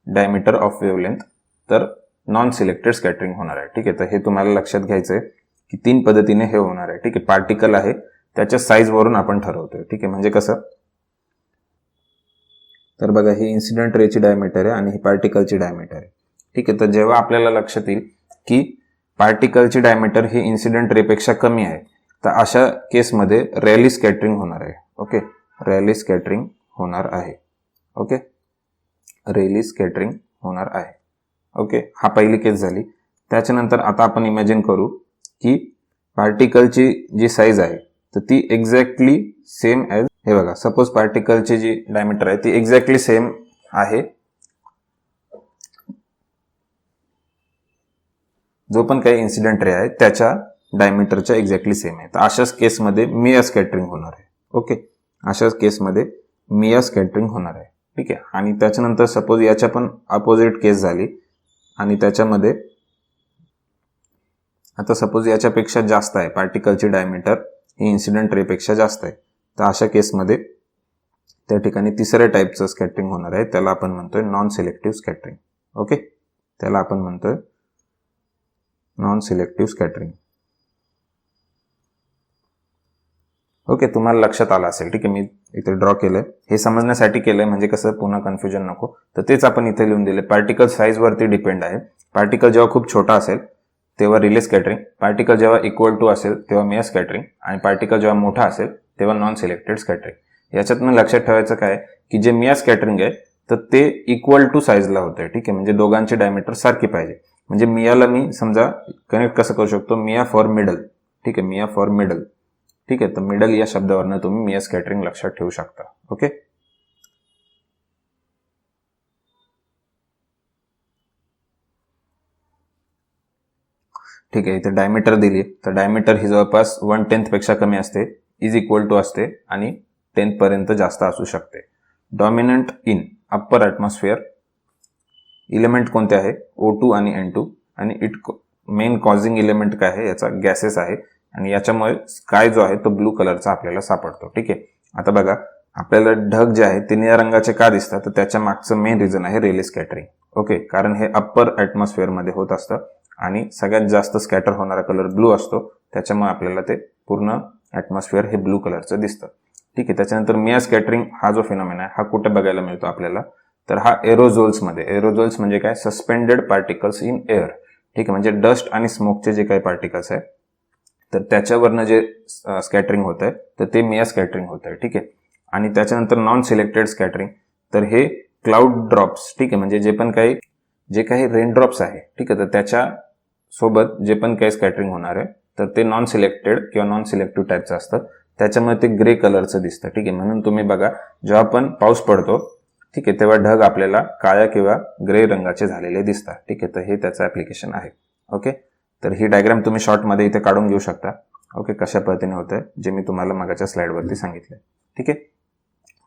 diameter of wavelength तर नॉन सिलेक्टेड स्कॅटरिंग होणार आहे. ठीक आहे, तर हे तुम्हाला लक्षात घ्यायचं आहे की 3 पद्धतीने हे होणार आहे. ठीक आहे, पार्टिकल आहे त्याच्या साईज वरून आपण ठरवतोय. ठीक आहे, म्हणजे कसं, तर बघा ही इन्सिडेंट रेची डायमीटर आहे आणि ही पार्टिकलची डायमीटर आहे. ठीक आहे, तर जेव्हा आपल्याला लक्षात येईल की पार्टिकलची डायमीटर ही इन्सिडेंट रेपेक्षा कमी आहे तर अशा केसमध्ये रेली स्कॅटरिंग होणार आहे. ओके, रेली स्कॅटरिंग होणार आहे. ओके, रेली स्कॅटरिंग होणार आहे. ओके, हा पहिली केस झाली. त्याच्यानंतर आता आपण इमॅजिन करू की पार्टिकलची जी साईज आहे तर ती एक्झॅक्टली सेम ॲज, हे बघा सपोज पार्टिकलची जी डायमीटर आहे ती एक्झॅक्टली सेम आहे, जो पण काही इन्सिडेंट रे आहे त्याच्या डायमीटरच्या एक्झॅक्टली सेम आहे. तर अशाच केसमध्ये मिया स्कॅटरिंग होणार आहे. ओके, अशाच केसमध्ये मिया स्कॅटरिंग होणार आहे. ठीक आहे, आणि त्याच्यानंतर सपोज याच्या पण अपोजिट केस झाली आणि त्याच्यामध्ये आता सपोज याच्यापेक्षा जास्त आहे, पार्टिकलची डायमीटर ही इन्सिडेंट रेपेक्षा जास्त आहे, तर अशा केसमध्ये त्या ठिकाणी तिसऱ्या टाईपचं स्कॅटरिंग होणार आहे. त्याला आपण म्हणतोय नॉन सिलेक्टिव्ह स्कॅटरिंग. ओके, त्याला आपण म्हणतोय नॉन सिलेक्टिव्ह स्कॅटरिंग. ओके, तुम्हाला लक्षात आलं असेल. ठीक आहे, मी इथे ड्रॉ केलंय, हे समजण्यासाठी केलंय म्हणजे कसं पुन्हा कन्फ्युजन नको. तर तेच आपण इथे लिहून दिले. पार्टिकल साईज वरती डिपेंड आहे. पार्टिकल जेव्हा खूप छोटा असेल तेव्हा रिले स्कॅटरिंग, पार्टिकल जेव्हा इक्वल टू असेल तेव्हा मिया स्कॅटरिंग, आणि पार्टिकल जेव्हा मोठा असेल तेव्हा नॉन सिलेक्टेड स्कॅटरिंग. याच्यातून लक्षात ठेवायचं काय की जे मिया स्कॅटरिंग आहे तर ते इक्वल टू साईजला होतंय. ठीक आहे, म्हणजे दोघांची डायमीटर सारखी पाहिजे. म्हणजे मियाला मी समजा कनेक्ट कसं करू शकतो, मिया फॉर मिडल. ठीक आहे, मिया फॉर मिडल. ठीक आहे, तर मिडल या शब्दावरनं तुम्ही मिया स्कॅटरिंग लक्षात ठेवू शकता. ओके, ठीक आहे, इथे डायमीटर दिली तर डायमीटर ही जवळपास 1/10 पेक्षा कमी असते, इज इक्वल टू असते आणि 10 पर्यंत जास्त असू शकते. Dominant in upper atmosphere element कोणते आहे, O2 आणि N2, आणि मेन कॉझिंग इलेमेंट काय आहे याचा गॅसेस आहे, आणि याच्यामुळे स्काय जो आहे तो ब्लू कलरचा आपल्याला सापडतो. ठीक आहे, आता बघा आपल्याला ढग जे आहे ते निळ्या रंगाचे का दिसतात, तर त्याच्या मागचं मेन रिझन आहे रेली स्कॅटरिंग. ओके, कारण हे अप्पर ॲटमॉस्फिअरमध्ये होत असतं आणि सगळ्यात जास्त स्कॅटर होणारा कलर ब्लू असतो, त्याच्यामुळे आपल्याला ते पूर्ण ॲटमॉस्फिअर हे ब्लू कलरचं दिसतं. ठीक आहे, त्याच्यानंतर मिया स्कॅटरिंग हा जो फिनॉमिना आहे हा कुठे बघायला मिळतो आपल्याला, तर हा एरोझोल्समध्ये. एरोझोल्स म्हणजे काय, सस्पेंडेड पार्टिकल्स इन एअर. ठीक आहे, म्हणजे डस्ट आणि स्मोकचे जे काही पार्टिकल्स आहे तर त्याच्यावरनं जे स्कॅटरिंग होत आहे तर ते मिया स्कॅटरिंग होत आहे. ठीक आहे, आणि त्याच्यानंतर नॉन सिलेक्टेड स्कॅटरिंग, तर हे क्लाउड ड्रॉप्स. ठीक आहे, म्हणजे जे काही रेन ड्रॉप्स आहे, ठीक आहे, तर त्याच्या सोबत जे पण काही स्कॅटरिंग होणार आहे तर ते नॉन सिलेक्टेड किंवा नॉन सिलेक्टिव्ह टाईपचं असतं, त्याच्यामुळे ते ग्रे कलरचं दिसतं. ठीक आहे, म्हणून तुम्ही बघा जेव्हा पण पाऊस पडतो ठीक आहे तेव्हा ढग आपल्याला काळ्या किंवा ग्रे रंगाचे झालेले दिसतात. ठीक आहे, तर हे त्याचं ॲप्लिकेशन आहे. ओके, तर ही डायग्राम तुम्ही शॉर्टमध्ये इथे काढून घेऊ शकता. ओके, कशा पद्धतीने होतंय जे मी तुम्हाला मागाच्या स्लाइडवरती सांगितलंय. ठीक आहे,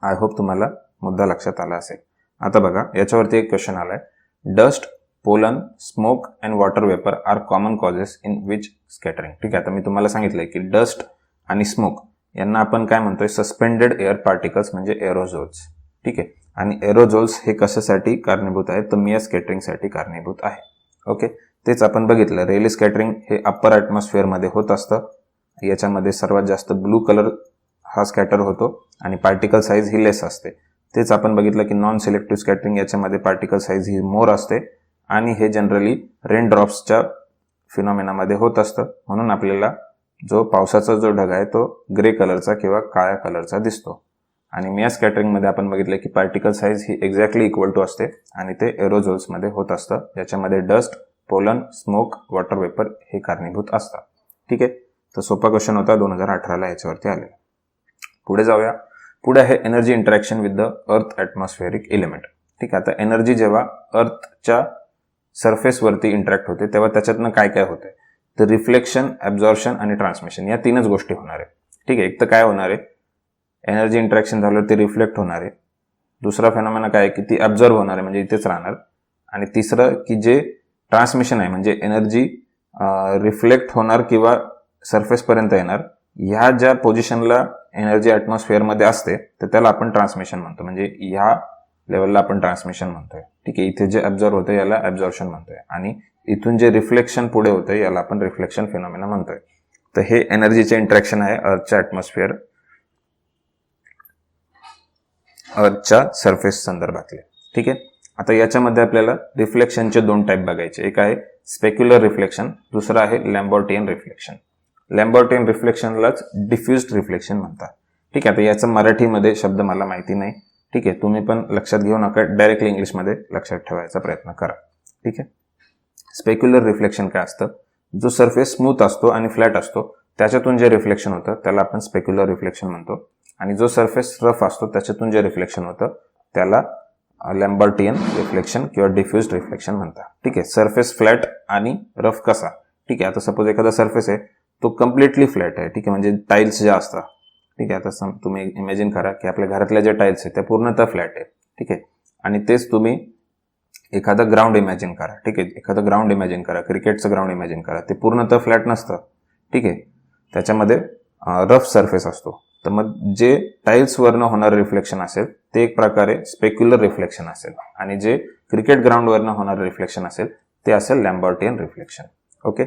आय होप तुम्हाला मुद्दा लक्षात आला असेल. आता बघा याच्यावरती एक क्वेश्चन आलाय, dust, pollen, smoke and water vapour are common causes in which scattering. ठीक आहे, आता मी तुम्हाला सांगितलंय की डस्ट आणि स्मोक यांना आपण काय म्हणतोय, सस्पेंडेड एअर पार्टिकल्स म्हणजे एरोझोल्स. ठीक आहे, आणि एरोझोल्स हे कशासाठी कारणीभूत आहे, तर मिया स्कॅटरिंगसाठी कारणीभूत आहे. ओके, तेच आपण बघितलं, रेली स्कॅटरिंग हे अप्पर ॲटमॉस्फिअरमध्ये होत असतं, याच्यामध्ये सर्वात जास्त ब्लू कलर हा स्कॅटर होतो आणि पार्टिकल साईज ही लेस असते. तेच आपण बघितलं की नॉन सिलेक्टिव्ह स्कॅटरिंग याच्यामध्ये पार्टिकल साईज ही मोर असते आणि हे जनरली रेन ड्रॉप्सच्या फिनॉमिनामध्ये होत असतं, म्हणून आपल्याला जो पावसाचा जो ढग आहे तो ग्रे कलरचा किंवा काळ्या कलरचा दिसतो. आणि मिया स्कॅटरिंगमध्ये आपण बघितलं की पार्टिकल साईज ही एक्झॅक्टली इक्वल टू असते आणि ते एरोझोल्समध्ये होत असतं, ज्याच्यामध्ये dust, pollen, smoke, water vapour हे कारणीभूत असतात. ठीक आहे, तर सोपा क्वेश्चन होता 2018ला याच्यावरती आलेला. पुढे जाऊया. पुढे आहे energy interaction with the earth atmospheric element. ठीक आहे, आता एनर्जी जेव्हा अर्थच्या सरफेसवरती इंटरॅक्ट होते तेव्हा त्याच्यातनं काय काय होते, तर रिफ्लेक्शन, ॲब्झॉर्प्शन आणि ट्रान्समिशन या तीनच गोष्टी होणार आहे. ठीक आहे, एक तर काय होणार आहे, एनर्जी इंटरॅक्शन झाल्यावर ते रिफ्लेक्ट होणार आहे. दुसरा फेनॉमेना काय आहे की ती ॲब्झॉर्ब होणार आहे म्हणजे इथेच राहणार. आणि तिसरं की जे ट्रान्समिशन आहे म्हणजे एनर्जी रिफ्लेक्ट होणार किंवा सरफेसपर्यंत येणार, ह्या ज्या पोझिशनला एनर्जी ॲटमॉस्फिअरमध्ये असते तर त्याला आपण ट्रान्समिशन म्हणतो, म्हणजे ह्या लेवलला आपण ट्रान्समिशन म्हणतोय. ठीक आहे, इथे जे ॲब्झॉर्ब होतं याला ॲब्झॉर्प्शन म्हणतोय आणि इथून जे रिफ्लेक्शन पुढे होतं याला आपण रिफ्लेक्शन फेनॉमेना म्हणतोय. तर हे एनर्जीचे इंटरॅक्शन आहे अर्थच्या ॲटमॉस्फिअर, अर्थच्या सरफेस संदर्भातले. ठीक आहे, आता याच्यामध्ये आपल्याला रिफ्लेक्शनचे दोन टाईप बघायचे. एक आहे स्पेक्युलर रिफ्लेक्शन, दुसरं आहे लॅम्बर्टियन रिफ्लेक्शन. लॅम्बर्टियन रिफ्लेक्शनलाच डिफ्युज्ड रिफ्लेक्शन म्हणतात. ठीक आहे, आता याचा मराठीमध्ये शब्द मला माहिती नाही. ठीक आहे, तुम्ही पण लक्षात घेऊ नका, डायरेक्टली इंग्लिशमध्ये लक्षात ठेवायचा प्रयत्न करा. ठीक आहे, स्पेक्युलर रिफ्लेक्शन काय असतं, जो सरफेस स्मूथ असतो आणि फ्लॅट असतो त्याच्यातून जे रिफ्लेक्शन होतं त्याला आपण स्पेक्युलर रिफ्लेक्शन म्हणतो. आणि जो सरफेस रफ असतो त्याच्यातून जे रिफ्लेक्शन होतं त्याला लॅम्बर्टियन रिफ्लेक्शन किंवा डिफ्युज्ड रिफ्लेक्शन म्हणतात. ठीक आहे, सरफेस फ्लॅट आणि रफ कसा. ठीक आहे, आता सपोज एखादा सरफेस आहे तो कम्प्लिटली फ्लॅट आहे. ठीक आहे, म्हणजे टाईल्स ज्या असतात. ठीक आहे, आता तुम्ही इमॅजिन करा की आपल्या घरातल्या ज्या टाईल्स आहेत त्या पूर्णतः फ्लॅट आहे. ठीक आहे, आणि तेच तुम्ही एखादं ग्राउंड इमॅजिन करा. ठीक आहे, एखादं ग्राउंड इमॅजिन करा, क्रिकेटचं ग्राउंड इमॅजिन करा, ते पूर्णतः फ्लॅट नसतं. ठीक आहे, त्याच्यामध्ये रफ सरफेस असतो. तर मग जे टाईल्सवरनं होणारं रिफ्लेक्शन असेल ते एक प्रकारे स्पेक्युलर रिफ्लेक्शन असेल आणि जे क्रिकेट ग्राउंडवरनं होणारं रिफ्लेक्शन असेल ते असेल लॅम्बर्टियन रिफ्लेक्शन. ओके,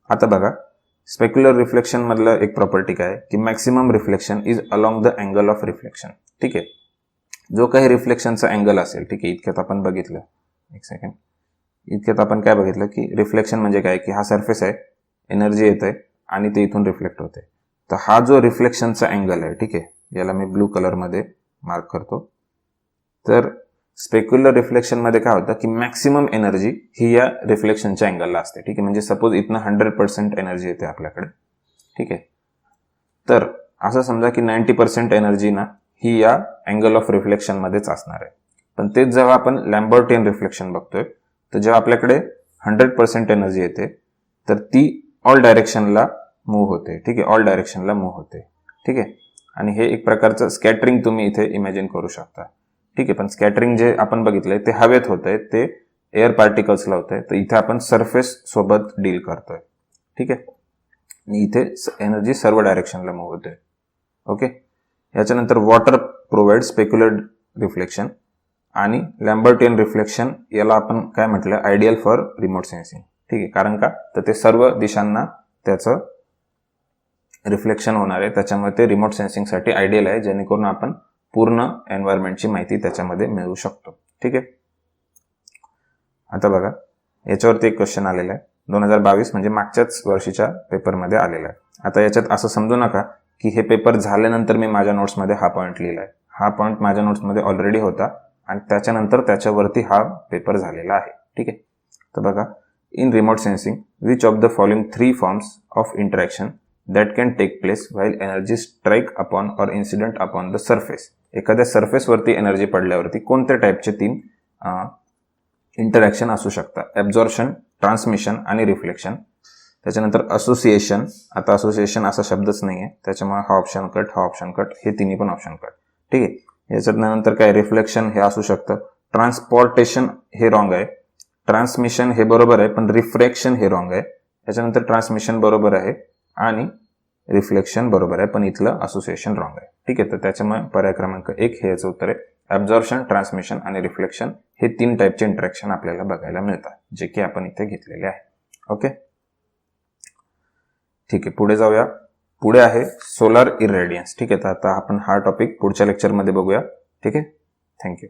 आता बघा स्पेक्युलर रिफ्लेक्शन मधलं एक प्रॉपर्टी काय की maximum reflection is along the angle of reflection. ठीक आहे, जो काही रिफ्लेक्शनचा अँगल असेल. ठीक आहे, इतक्यात आपण बघितलं, एक सेकंड, इतक्यात आपण काय बघितलं की रिफ्लेक्शन म्हणजे काय की हा सरफेस आहे, एनर्जी येत आहे आणि ते इथून रिफ्लेक्ट होते. तर हा जो रिफ्लेक्शनचा अँगल आहे, ठीक आहे, याला मी ब्लू कलरमध्ये मार्क करतो. तर स्पेक्युलर रिफ्लेक्शनमध्ये काय होतं की मॅक्सिमम एनर्जी ही या रिफ्लेक्शनच्या अँगलला असते. ठीक आहे, म्हणजे सपोज इथनं 100% एनर्जी येते आपल्याकडे. ठीक आहे, तर असं समजा की 90% एनर्जी ना ही या अँगल ऑफ रिफ्लेक्शनमध्येच असणार आहे. पण तेच जेव्हा आपण लॅम्बर्टियन रिफ्लेक्शन बघतोय तर जेव्हा आपल्याकडे 100% एनर्जी येते तर ती ऑल डायरेक्शनला मूव्ह होते. ठीक आहे, ऑल डायरेक्शनला मूव्ह होते. ठीक आहे, आणि हे एक प्रकारचं स्कॅटरिंग तुम्ही इथे इमॅजिन करू शकता. ठीक आहे, पण स्कॅटरिंग जे आपण बघितलंय ते हवेत होतंय, ते एअर पार्टिकल्सला होतंय. तर इथे आपण सरफेस सोबत डील करतोय. ठीक आहे, आणि इथे एनर्जी सर्व डायरेक्शनला मूव्ह होते. ओके, याच्यानंतर वॉटर प्रोव्हाइड स्पेक्युलर रिफ्लेक्शन आणि लॅम्बर्टियन रिफ्लेक्शन याला आपण काय म्हटलं, आयडियल फॉर रिमोट सेन्सिंग. ठीक आहे, कारण का तर ते सर्व दिशांना त्याचं रिफ्लेक्शन होणार आहे, त्याच्यामुळे ते रिमोट सेन्सिंगसाठी आयडियल आहे, जेणेकरून आपण पूर्ण एन्व्हायरमेंटची माहिती त्याच्यामध्ये मिळवू शकतो. ठीक आहे, आता बघा याच्यावरती एक क्वेश्चन आलेला आहे 2022 म्हणजे मागच्याच वर्षीच्या पेपरमध्ये आलेला आहे. आता याच्यात असं समजू नका की हे पेपर झाल्यानंतर मी माझ्या नोट्समध्ये हा पॉईंट लिहिला आहे. हा पॉईंट माझ्या नोट्समध्ये ऑलरेडी होता आणि त्याच्यानंतर त्याच्यावरती हा पेपर झालेला आहे. ठीक आहे, तर बघा in remote sensing which of the following 3 forms of interaction that can take place while energy strike upon or incident upon the surface. एखाद्या सरफेसवरती एनर्जी पडल्यावरती कोणत्या टाईपचे 3 इंटरॅक्शन असू शकतात, ॲब्झॉर्प्शन, ट्रान्समिशन आणि रिफ्लेक्शन. त्याच्यानंतर असोसिएशन. आता असोसिएशन असा शब्दच नाही आहे, त्याच्यामुळे हा ऑप्शन कट, हा ऑप्शन कट, हे तिन्ही पण ऑप्शन कट. ठीक आहे, याच्यात नंतर काय रिफ्लेक्शन हे असू शकतं. ट्रान्सपोर्टेशन हे रॉंग आहे, ट्रान्समिशन हे बरोबर आहे पण रिफ्रॅक्शन हे रॉंग आहे. त्याच्यानंतर ट्रान्समिशन बरोबर आहे आणि रिफ्लेक्शन बरोबर आहे पण इथलं असोसिएशन रॉंग आहे. ठीक आहे, तर त्याच्यामुळे पर्याय क्रमांक 1 हे याचं उत्तर आहे. ॲब्झॉर्प्शन, ट्रान्समिशन आणि रिफ्लेक्शन हे 3 टाईपचे इंटरॅक्शन आपल्याला बघायला मिळतात, जे की आपण इथे घेतलेले आहे. ओके, ठीक आहे, पुढे जाऊया. पुढे आहे सोलार इरेडियन्स. ठीक आहे, तर आता आपण हा टॉपिक पुढच्या लेक्चरमध्ये बघूया. ठीक आहे, थँक्यू.